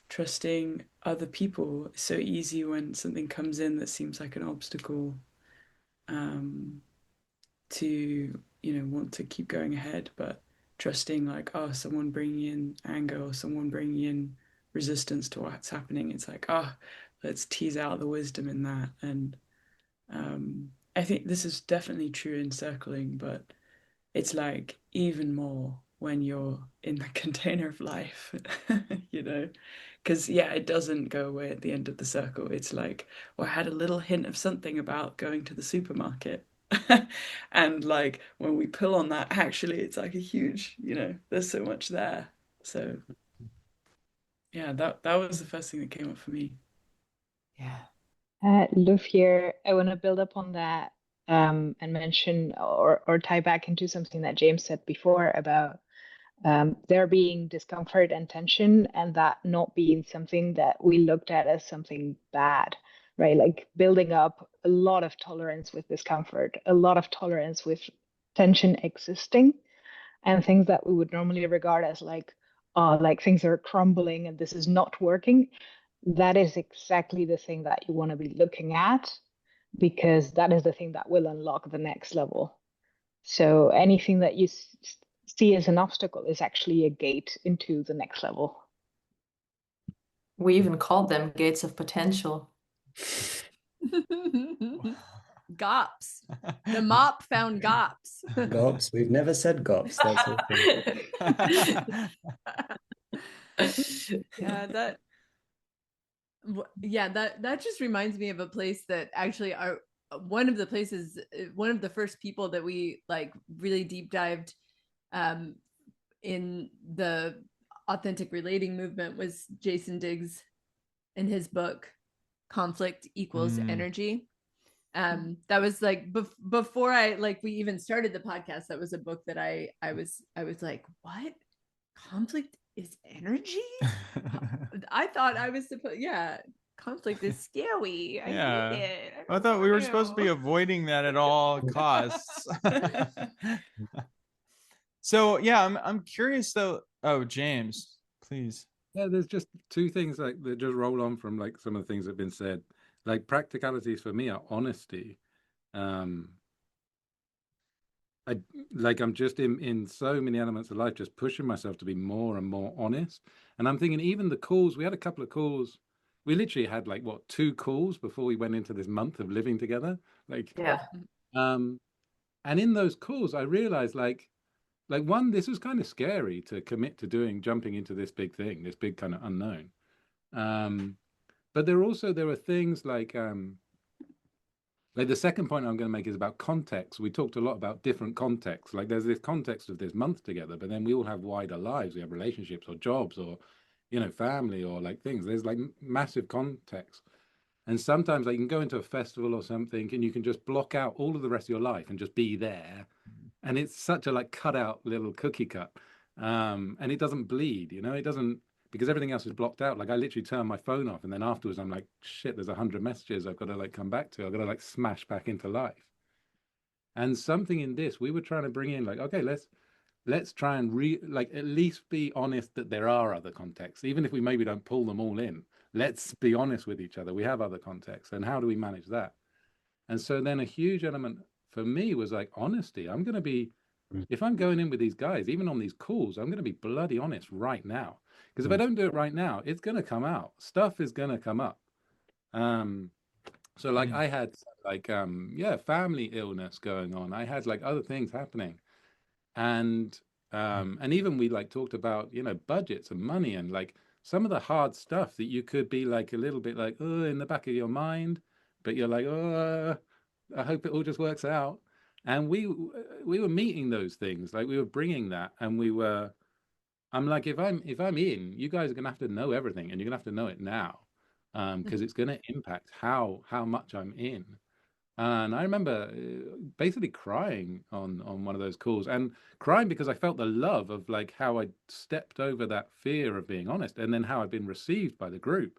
trusting other people. It's so easy when something comes in that seems like an obstacle, to want to keep going ahead, but trusting like, oh, someone bringing in anger or someone bringing in resistance to what's happening. It's like, oh, let's tease out the wisdom in that. And I think this is definitely true in circling, but it's like even more when you're in the container of life, because yeah, it doesn't go away at the end of the circle. It's like, well, I had a little hint of something about going to the supermarket. And like when we pull on that, actually it's like a huge, there's so much there. So yeah, that was the first thing that came up for me. Yeah. Luf here, I want to build up on that, and mention or tie back into something that James said before about there being discomfort and tension, and that not being something that we looked at as something bad, right? Like building up a lot of tolerance with discomfort, a lot of tolerance with tension existing, and things that we would normally regard as like, oh, like things are crumbling and this is not working. That is exactly the thing that you want to be looking at, because that is the thing that will unlock the next level. So anything that you see as an obstacle is actually a gate into the next level. We even called them gates of potential. Gops. The MoP found gops. Gops. We've never said gops. That's that just reminds me of a place that actually are one of the places, one of the first people that we like really deep dived in the authentic relating movement was Jason Diggs in his book Conflict Equals Energy. That was like before I like we even started the podcast. That was a book that I was like, what? Conflict is energy? I thought I was supposed, conflict is scary. I hate it. I thought we were supposed to be avoiding that at all costs. So yeah, I'm curious though. Oh, James, please. Yeah, there's just two things like that just roll on from like some of the things that have been said. Like practicalities for me are honesty. I'm just in so many elements of life, just pushing myself to be more and more honest. And I'm thinking even the calls, we had a couple of calls. We literally had like what, 2 calls before we went into this month of living together. Yeah. And in those calls, I realized like one, this was kind of scary to commit to jumping into this big thing, this big kind of unknown. But there were things like the second point I'm going to make is about context. We talked a lot about different contexts. Like there's this context of this month together, but then we all have wider lives. We have relationships or jobs or, family or like things. There's like massive context. And sometimes like you can go into a festival or something and you can just block out all of the rest of your life and just be there. And it's such a like cut out little cookie cut. And it doesn't bleed, it doesn't, because everything else is blocked out. Like I literally turn my phone off and then afterwards I'm like, shit, there's 100 messages I've got to like come back to. I've got to like smash back into life. And something in this, we were trying to bring in like, okay, let's try and at least be honest that there are other contexts, even if we maybe don't pull them all in. Let's be honest with each other. We have other contexts, and how do we manage that? And so then a huge element for me was like honesty. I'm going to be, if I'm going in with these guys, even on these calls, I'm going to be bloody honest right now. Because if I don't do it right now, it's going to come out. Stuff is going to come up. So like I had like, family illness going on. I had like other things happening. And And even we like talked about, budgets and money and like some of the hard stuff that you could be like a little bit like, oh, in the back of your mind, but you're like, oh, I hope it all just works out. And we were meeting those things, like we were bringing that, and I'm like, if I'm in, you guys are gonna have to know everything, and you're gonna have to know it now, because it's gonna impact how much I'm in. And I remember basically crying on one of those calls, and crying because I felt the love of like how I stepped over that fear of being honest, and then how I'd been received by the group.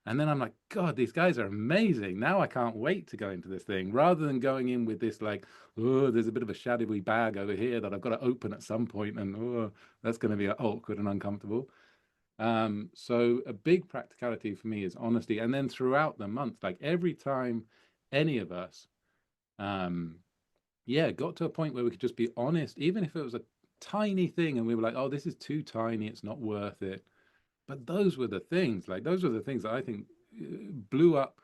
And then I'm like, God, these guys are amazing. Now I can't wait to go into this thing, rather than going in with this like, oh, there's a bit of a shadowy bag over here that I've got to open at some point, and oh, that's going to be awkward and uncomfortable. So a big practicality for me is honesty. And then throughout the month, like every time any of us, um, yeah, got to a point where we could just be honest, even if it was a tiny thing, and we were like, oh, this is too tiny, it's not worth it. But those were the things that I think blew up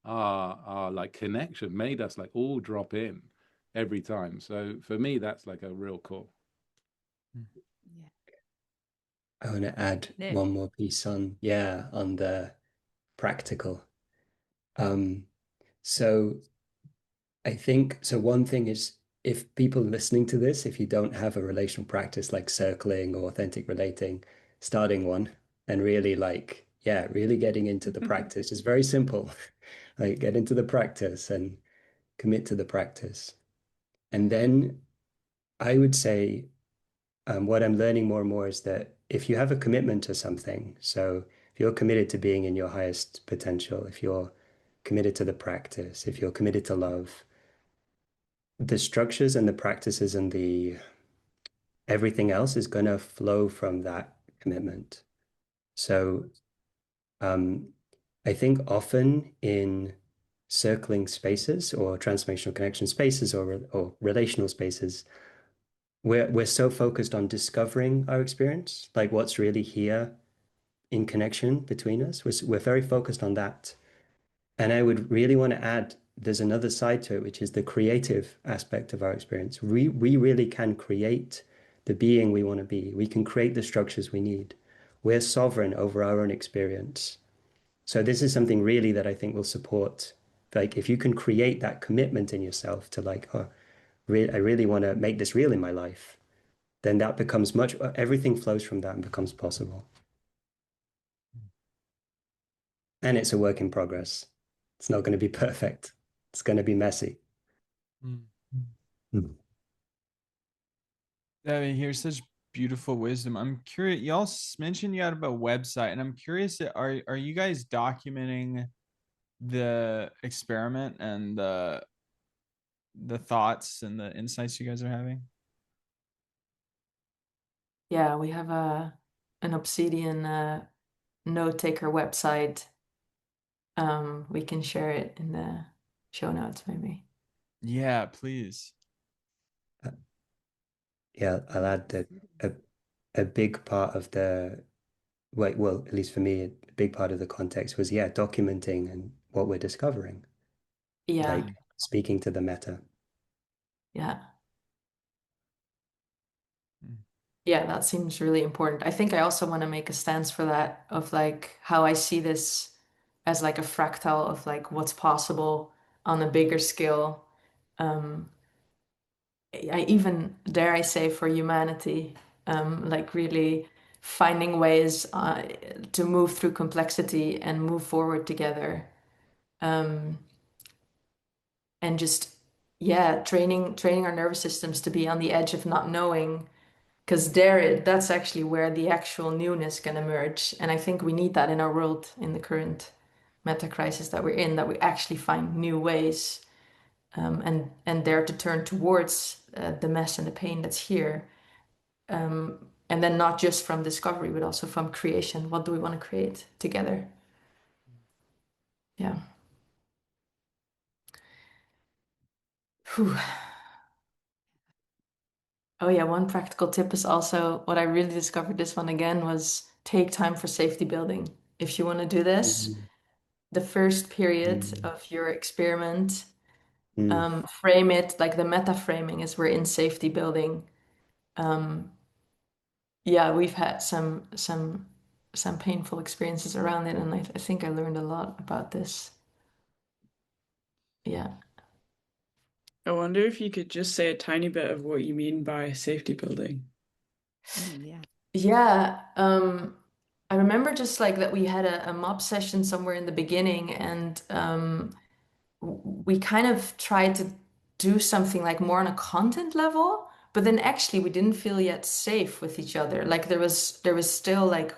our like connection, made us like all drop in every time. So for me, that's like a real core. Yeah. I want to add Nick. one more piece on, yeah, on the practical. Um, so I think so. One thing is, if people listening to this, if you don't have a relational practice like circling or authentic relating, starting one and really like, yeah, really getting into the practice is very simple. Like get into the practice and commit to the practice. And then I would say what I'm learning more and more is that if you have a commitment to something, so if you're committed to being in your highest potential, if you're committed to the practice, if you're committed to love, the structures and the practices and the everything else is going to flow from that commitment. So um, I think often in circling spaces or transformational connection spaces or relational spaces, we're so focused on discovering our experience, like what's really here in connection between us. We're very focused on that. And I would really want to add there's another side to it, which is the creative aspect of our experience. We really can create the being we want to be. We can create the structures we need. We're sovereign over our own experience. So this is something really that I think will support. Like if you can create that commitment in yourself to like, oh, I really want to make this real in my life, then that becomes everything flows from that and becomes possible. And it's a work in progress. It's not going to be perfect. It's going to be messy. Mm. I mean, here's such beautiful wisdom. I'm curious. Y'all mentioned you had a website, and I'm curious. Are you guys documenting the experiment and the thoughts and the insights you guys are having? Yeah, we have an Obsidian note taker website. We can share it in the show notes, maybe. Yeah, please. Yeah, I'll add that a big part of the well, at least for me, a big part of the context was yeah, documenting and what we're discovering, Yeah, like speaking to the meta. yeah. Mm. Yeah, that seems really important. I think I also want to make a stance for that of like how I see this as like a fractal of like what's possible on a bigger scale. Um, I even dare I say for humanity, like really finding ways to move through complexity and move forward together. Um, and just yeah, training our nervous systems to be on the edge of not knowing, because that's actually where the actual newness can emerge. And I think we need that in our world in the current meta crisis that we're in, that we actually find new ways, and dare to turn towards the mess and the pain that's here. And then not just from discovery, but also from creation. What do we want to create together? Yeah. Whew. Oh yeah, one practical tip is also what I really discovered this one again was take time for safety building. If you want to do this, Mm. the first period Mm. of your experiment, Mm. frame it like the meta framing is we're in safety building. yeah, we've had some painful experiences around it, and I think I learned a lot about this. Yeah. I wonder if you could just say a tiny bit of what you mean by safety building. Yeah. Yeah, I remember just like that we had a MoP session somewhere in the beginning, and we kind of tried to do something like more on a content level, but then actually we didn't feel yet safe with each other. Like there was still like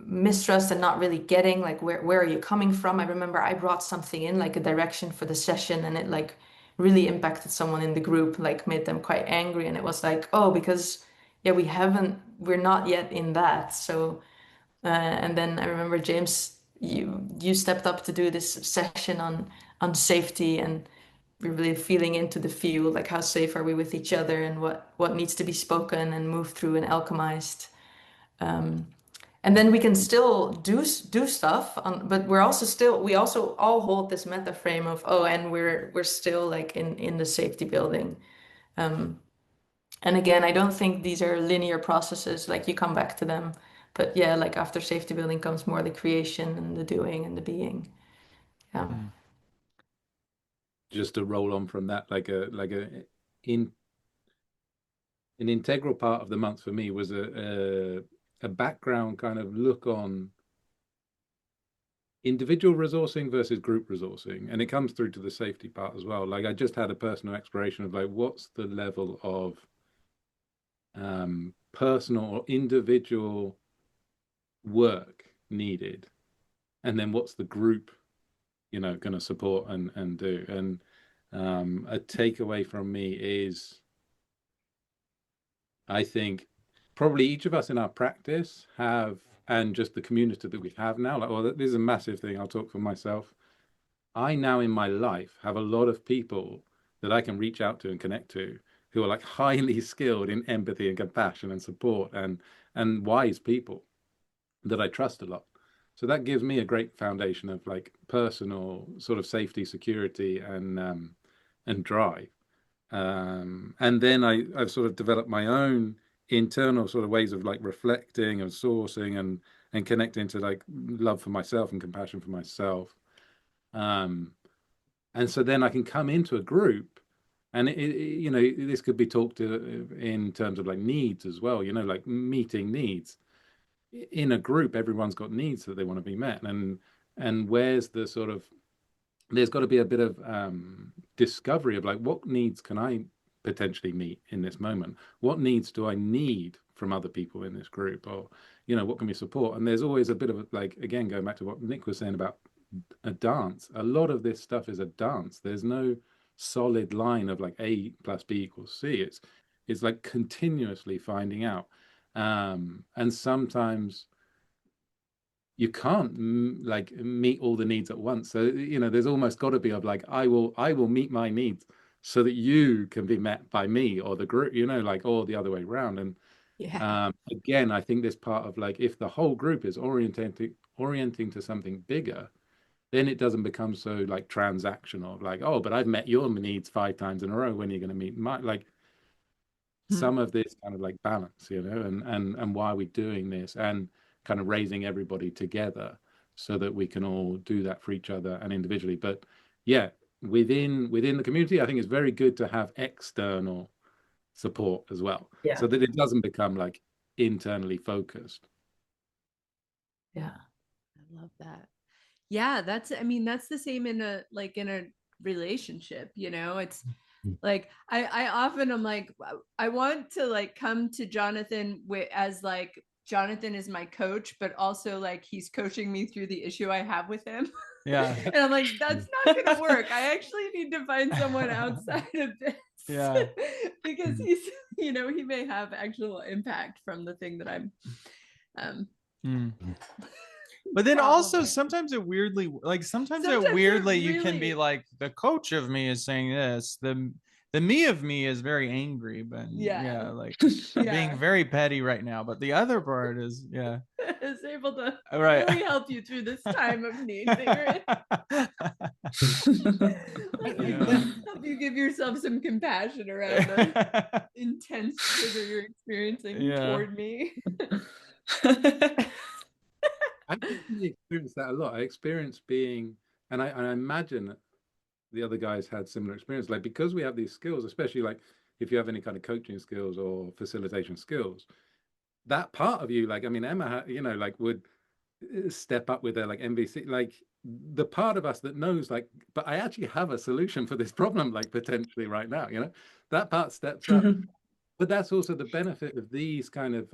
mistrust and not really getting like where are you coming from. I remember I brought something in like a direction for the session, and it like really impacted someone in the group, like made them quite angry, and it was like, oh, because yeah, we're not yet in that. So and then I remember, James, you stepped up to do this session on safety, and we're really feeling into the field, like how safe are we with each other, and what needs to be spoken and moved through and alchemized. And then we can still do stuff, but we also all hold this meta frame of, oh, and we're still like in the safety building. And again, I don't think these are linear processes, like you come back to them. But yeah, like after safety building comes more the creation and the doing and the being. Yeah. Just to roll on from that, in an integral part of the month for me was a background kind of look on individual resourcing versus group resourcing, and it comes through to the safety part as well. Like I just had a personal exploration of like what's the level of personal or individual work needed, and then what's the group going to support and do. And a takeaway from me is, I think probably each of us in our practice have, and just the community that we have now, like, well, this is a massive thing. I'll talk for myself. I now in my life have a lot of people that I can reach out to and connect to who are like highly skilled in empathy and compassion and support, and wise people that I trust a lot. So that gives me a great foundation of like personal sort of safety, security, and drive. And then I've sort of developed my own internal sort of ways of like reflecting and sourcing and connecting to like love for myself and compassion for myself. And so then I can come into a group, and this could be talked to in terms of like needs as well, like meeting needs in a group. Everyone's got needs that they want to be met, and where's the sort of, there's got to be a bit of discovery of like, what needs can I potentially meet in this moment? What needs do I need from other people in this group? Or what can we support? And there's always a bit of like, again, going back to what Nick was saying about a dance. A lot of this stuff is a dance. There's no solid line of like A plus B equals C. It's like continuously finding out. And sometimes you can't like meet all the needs at once. So there's almost got to be of like, I will meet my needs so that you can be met by me or the group, like, or the other way around. And Yeah. again, I think this part of like, if the whole group is orienting to something bigger, then it doesn't become so like transactional, like, oh, but I've met your needs 5 times in a row, when you're going to meet my, like, some of this kind of like balance, and why are we doing this, and kind of raising everybody together so that we can all do that for each other and individually. But yeah, within the community, I think it's very good to have external support as well, Yeah. so that it doesn't become like internally focused. Yeah. I love that. Yeah, that's the same in a relationship, it's like I often am like, I want to like come to Jonathan as like Jonathan is my coach, but also like he's coaching me through the issue I have with him. Yeah. And I'm like, that's not gonna work. I actually need to find someone outside of this. Yeah. Because he's, he may have actual impact from the thing that I'm But then also Probably. sometimes it weirdly, like sometimes Sometimes it it weirdly you can be really- like, the coach of me is saying this, the me of me is very angry, but Yeah. like Yeah. being very petty right now, but the other part is is able to right. really help you through this time of need that you're in. Help you give yourself some compassion around the intense trigger you're experiencing toward me. I definitely experienced that a lot. I experienced being, and I imagine the other guys had similar experience. Like, because we have these skills, especially like if you have any kind of coaching skills or facilitation skills, that part of you, like, I mean, Emma, you know, like would step up with her like MVC, like the part of us that knows, like, but I actually have a solution for this problem, like potentially right now, you know, that part steps up. But that's also the benefit of these kind of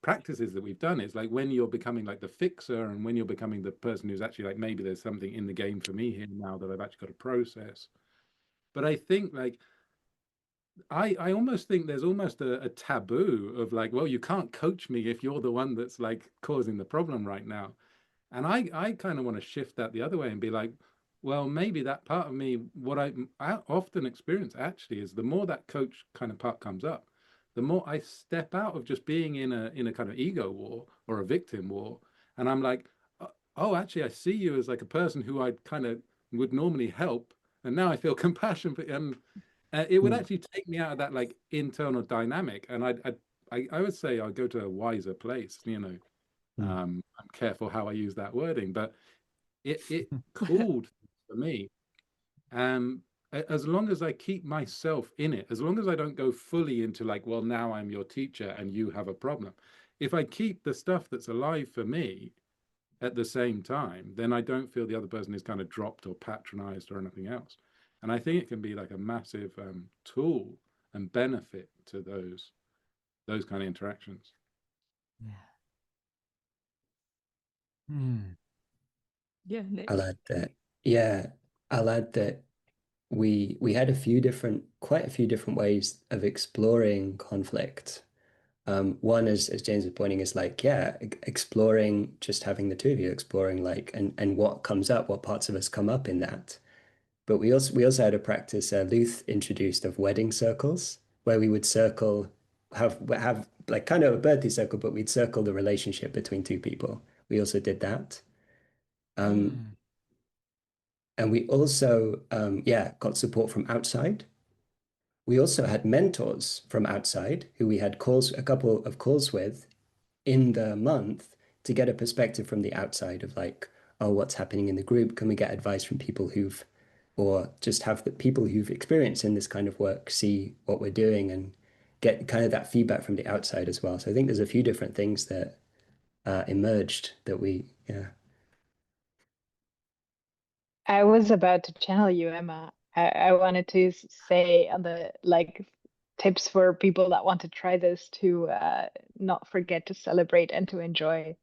practices that we've done. Is like when you're becoming like the fixer, and when you're becoming the person who's actually like, maybe there's something in the game for me here now that I've actually got to process. But I think like I almost think there's almost a taboo of like, well, you can't coach me if you're the one that's like causing the problem right now. And I kind of want to shift that the other way and be like, well, maybe that part of me, what I often experience actually is the more that coach kind of part comes up, the more I step out of just being in a kind of ego war or a victim war. And I'm like, oh, actually, I see you as like a person who I kind of would normally help. And now I feel compassion for, and it would actually take me out of that like internal dynamic. And I would say I'd go to a wiser place, you know. I'm careful how I use that wording, but it cooled for me. As long as I keep myself in it, as long as I don't go fully into like, well, now I'm your teacher and you have a problem. If I keep the stuff that's alive for me at the same time, then I don't feel the other person is kind of dropped or patronized or anything else. And I think it can be like a massive tool and benefit to those kind of interactions. Yeah. Hmm. Yeah, Nick. I'll add that. Yeah, I'll add that we had quite a few different ways of exploring conflict. One, as James was pointing, is like, yeah, exploring, just having the two of you exploring, like, and what comes up, what parts of us come up in that. But we also had a practice Luth introduced of wedding circles, where we would circle, have like kind of a birthday circle, but we'd circle the relationship between two people. We also did that. Um, Hmm. and we also, yeah, got support from outside. We also had mentors from outside who we had a couple of calls with in the month to get a perspective from the outside of like, oh, what's happening in the group? Can we get advice from people or just have the people who've experienced in this kind of work see what we're doing and get kind of that feedback from the outside as well. So I think there's a few different things that emerged that yeah. I was about to channel you, Emma. I wanted to say on the like tips for people that want to try this to not forget to celebrate and to enjoy.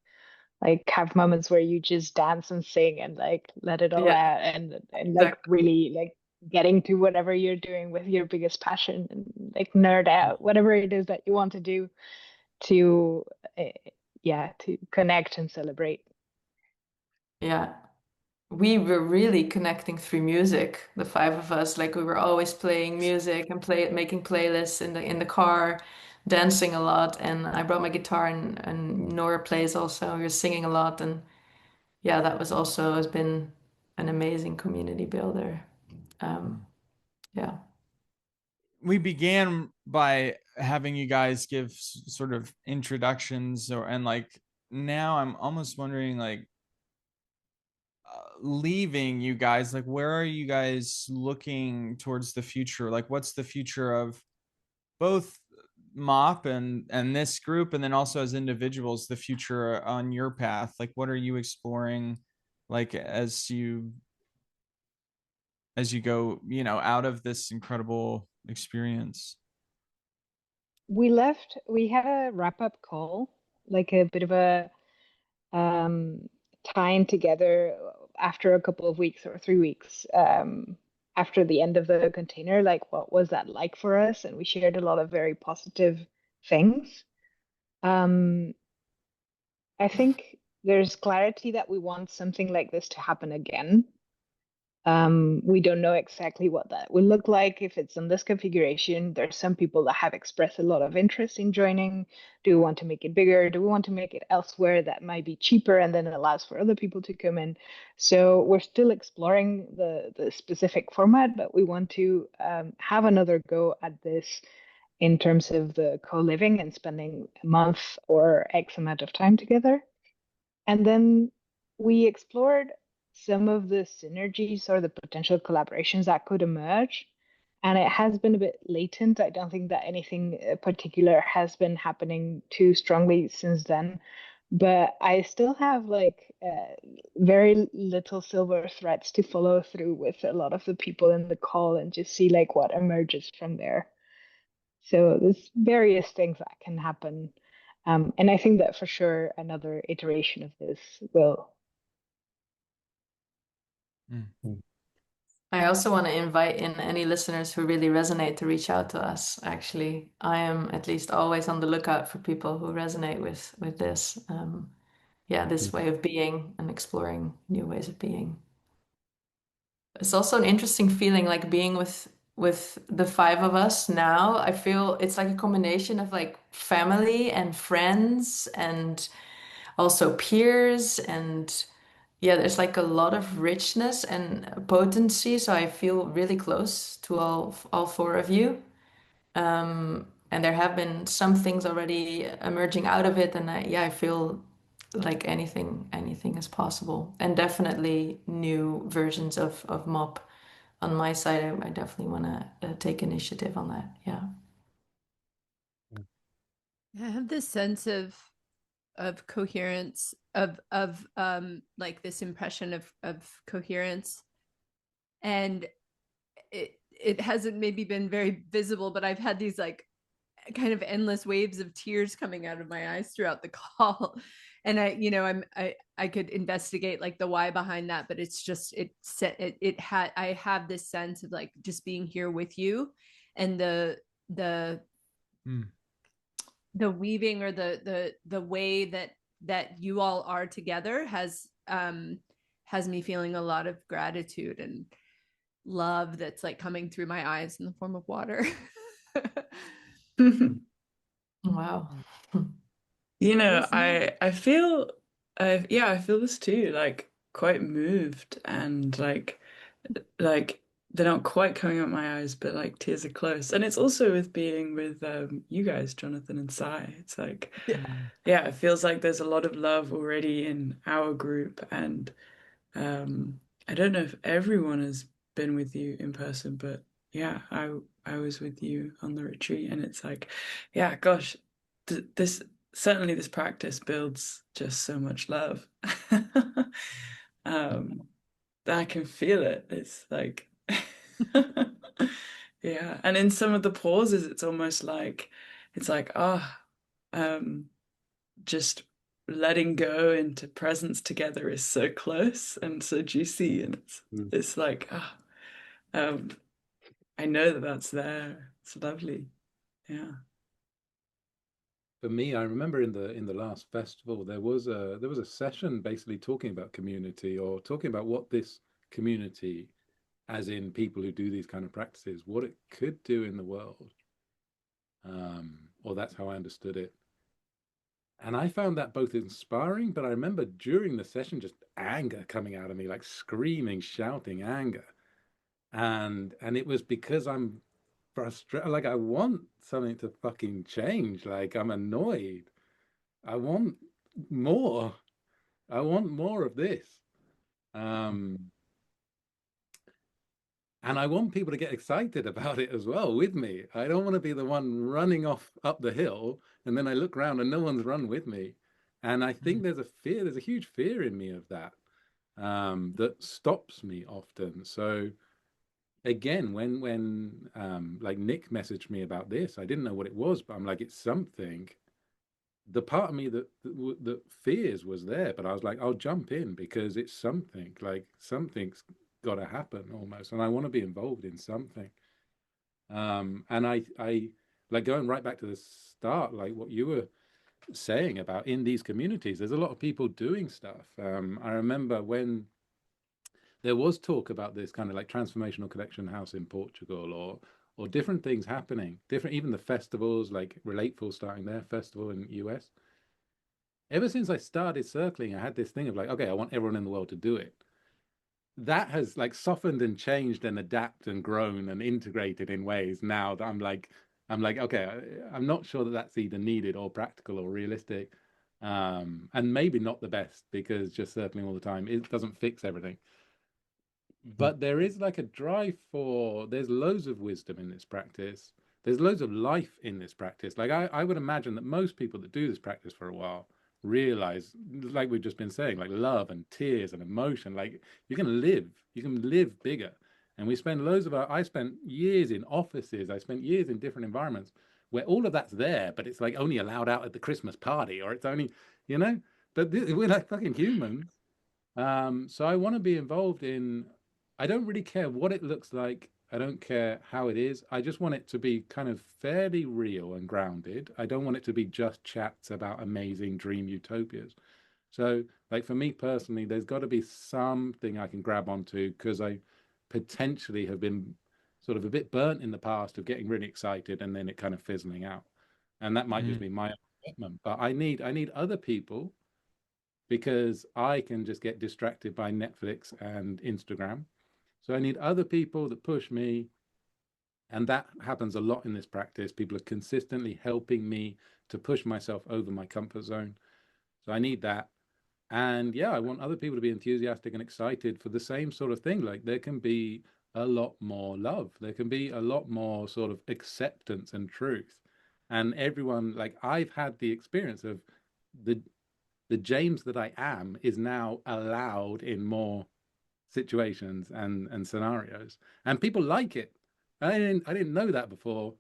Like have moments where you just dance and sing and like let it all Yeah, out and like exactly. really like getting to whatever you're doing with your biggest passion and like nerd out whatever it is that you want to do to uh, yeah to connect and celebrate. Yeah. We were really connecting through music, the five of us. Like we were always playing music and making playlists in the car, dancing a lot. And I brought my guitar and Nora plays also. We were singing a lot, and yeah, that was also has been an amazing community builder. Yeah. We began by having you guys give sort of introductions, and like now I'm almost wondering like leaving you guys, like where are you guys looking towards the future? Like what's the future of both MoP and this group, and then also as individuals, the future on your path? Like what are you exploring, like as you go, out of this incredible experience? We had a wrap-up call, like a bit of a um, tying together after a couple of weeks or 3 weeks after the end of the container, like what was that like for us? And we shared a lot of very positive things. Um, I think there's clarity that we want something like this to happen again. We don't know exactly what that will look like if it's in this configuration. There's some people that have expressed a lot of interest in joining. Do we want to make it bigger? Do we want to make it elsewhere that might be cheaper and then it allows for other people to come in? So we're still exploring the specific format, but we want to have another go at this in terms of the co-living and spending a month or X amount of time together. And then we explored some of the synergies or the potential collaborations that could emerge. And it has been a bit latent. I don't think that anything particular has been happening too strongly since then. But I still have like very little silver threads to follow through with a lot of the people in the call and just see like what emerges from there. So there's various things that can happen. And I think that for sure another iteration of this will. I also want to invite in any listeners who really resonate to reach out to us. Actually, I am at least always on the lookout for people who resonate with this. This way of being and exploring new ways of being. It's also an interesting feeling, like being with the five of us now. I feel it's like a combination of like family and friends and also peers, and yeah, there's like a lot of richness and potency. So I feel really close to all four of you. And there have been some things already emerging out of it, and I feel like anything is possible, and definitely new versions of MoP. On my side, I definitely want to take initiative on that. Yeah. I have this sense of coherence, of like this impression of coherence, and it hasn't maybe been very visible, but I've had these like kind of endless waves of tears coming out of my eyes throughout the call. And I could investigate like the why behind that, but it's just I have this sense of like just being here with you, and the weaving or the way that you all are together has me feeling a lot of gratitude and love that's like coming through my eyes in the form of water. Wow. You know, I feel I feel this too, like quite moved, and like they're not quite coming out my eyes, but like tears are close. And it's also with being with you guys, Jonathan and Sai. It's like yeah, it feels like there's a lot of love already in our group, and I don't know if everyone has been with you in person, but yeah, I was with you on the retreat, and it's like, yeah, gosh, this certainly this practice builds just so much love. um, I can feel it. It's like, yeah, and in some of the pauses, it's almost like it's like just letting go into presence together is so close and so juicy, and it's like I know that that's there. It's lovely. Yeah. For me, I remember in the last festival there was a session basically talking about community, or talking about what this community, as in people who do these kind of practices, what it could do in the world. Or that's how I understood it. And I found that both inspiring, but I remember during the session just anger coming out of me, like screaming, shouting anger. And it was because I'm frustrated. Like I want something to fucking change. Like I'm annoyed. I want more. I want more of this. And I want people to get excited about it as well with me. I don't want to be the one running off up the hill and then I look around and no one's run with me. And I think there's a huge fear in me of that, that stops me often. So again, when like Nick messaged me about this, I didn't know what it was, but I'm like, it's something. The part of me that fears was there, but I was like, I'll jump in because it's something. Like something's got to happen almost, and I want to be involved in something. And I like going right back to the start, like what you were saying about in these communities, there's a lot of people doing stuff. I remember when there was talk about this kind of like transformational collection house in Portugal, or different things happening, different, even the festivals, like Relateful starting their festival in the US. Ever since I started circling, I had this thing of like, okay, I want everyone in the world to do it. That has like softened and changed and adapted and grown and integrated in ways now that I'm like, okay, I'm not sure that that's either needed or practical or realistic. And maybe not the best, because just circling all the time, it doesn't fix everything. But there is like a drive for, there's loads of wisdom in this practice. There's loads of life in this practice. Like I would imagine that most people that do this practice for a while realize, like we've just been saying, like love and tears and emotion, like you can live bigger. And we spend loads of I spent years in offices, I spent years in different environments where all of that's there, but it's like only allowed out at the Christmas party, or it's only, you know, but we're like fucking humans. So I want to be involved in, I don't really care what it looks like. I don't care how it is. I just want it to be kind of fairly real and grounded. I don't want it to be just chats about amazing dream utopias. So, like for me personally, there's got to be something I can grab onto, because I potentially have been sort of a bit burnt in the past of getting really excited and then it kind of fizzling out. And that might just be my commitment. But I need other people, because I can just get distracted by Netflix and Instagram. So I need other people that push me. And that happens a lot in this practice. People are consistently helping me to push myself over my comfort zone. So I need that. And yeah, I want other people to be enthusiastic and excited for the same sort of thing. Like there can be a lot more love. There can be a lot more sort of acceptance and truth. And everyone, like I've had the experience of the James that I am is now allowed in more situations and scenarios, and people like it. I didn't know that before,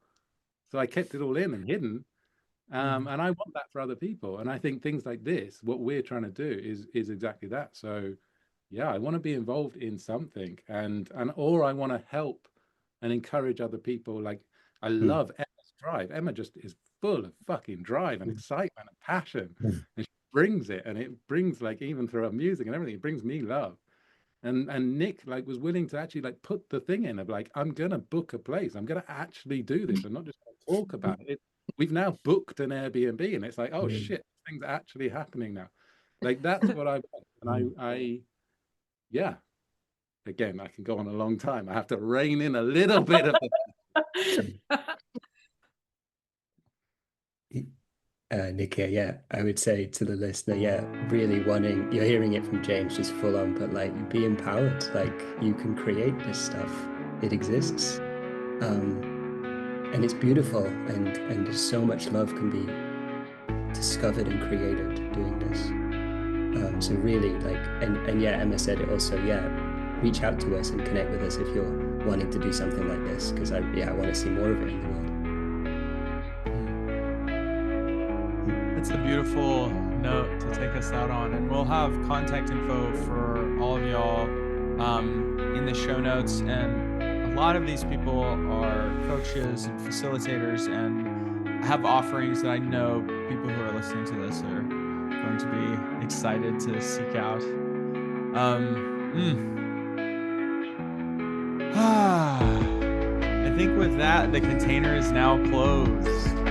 so I kept it all in and hidden. And I want that for other people. And I think things like this, what we're trying to do is exactly that. So yeah, I want to be involved in something, and or I want to help and encourage other people. Like I love Emma's drive. Emma just is full of fucking drive and excitement and passion. And she brings it, and it brings, like, even through her music and everything, it brings me love. And Nick like was willing to actually like put the thing in of like, I'm gonna book a place, I'm gonna actually do this and not just talk about it. We've now booked an Airbnb, and it's like, oh shit, things are actually happening now. Like that's what I want. And I yeah, again, I can go on a long time. I have to rein in a little bit of Nick, yeah, I would say to the listener, yeah, really wanting, you're hearing it from James just full on, but like be empowered, like you can create this stuff. It exists. And it's beautiful, and there's so much love can be discovered and created doing this. So really like, and yeah, Emma said it also, yeah, reach out to us and connect with us if you're wanting to do something like this, because I want to see more of it in the world. It's a beautiful note to take us out on, and we'll have contact info for all of y'all in the show notes. And a lot of these people are coaches and facilitators and have offerings that I know people who are listening to this are going to be excited to seek out. I think with that, the container is now closed.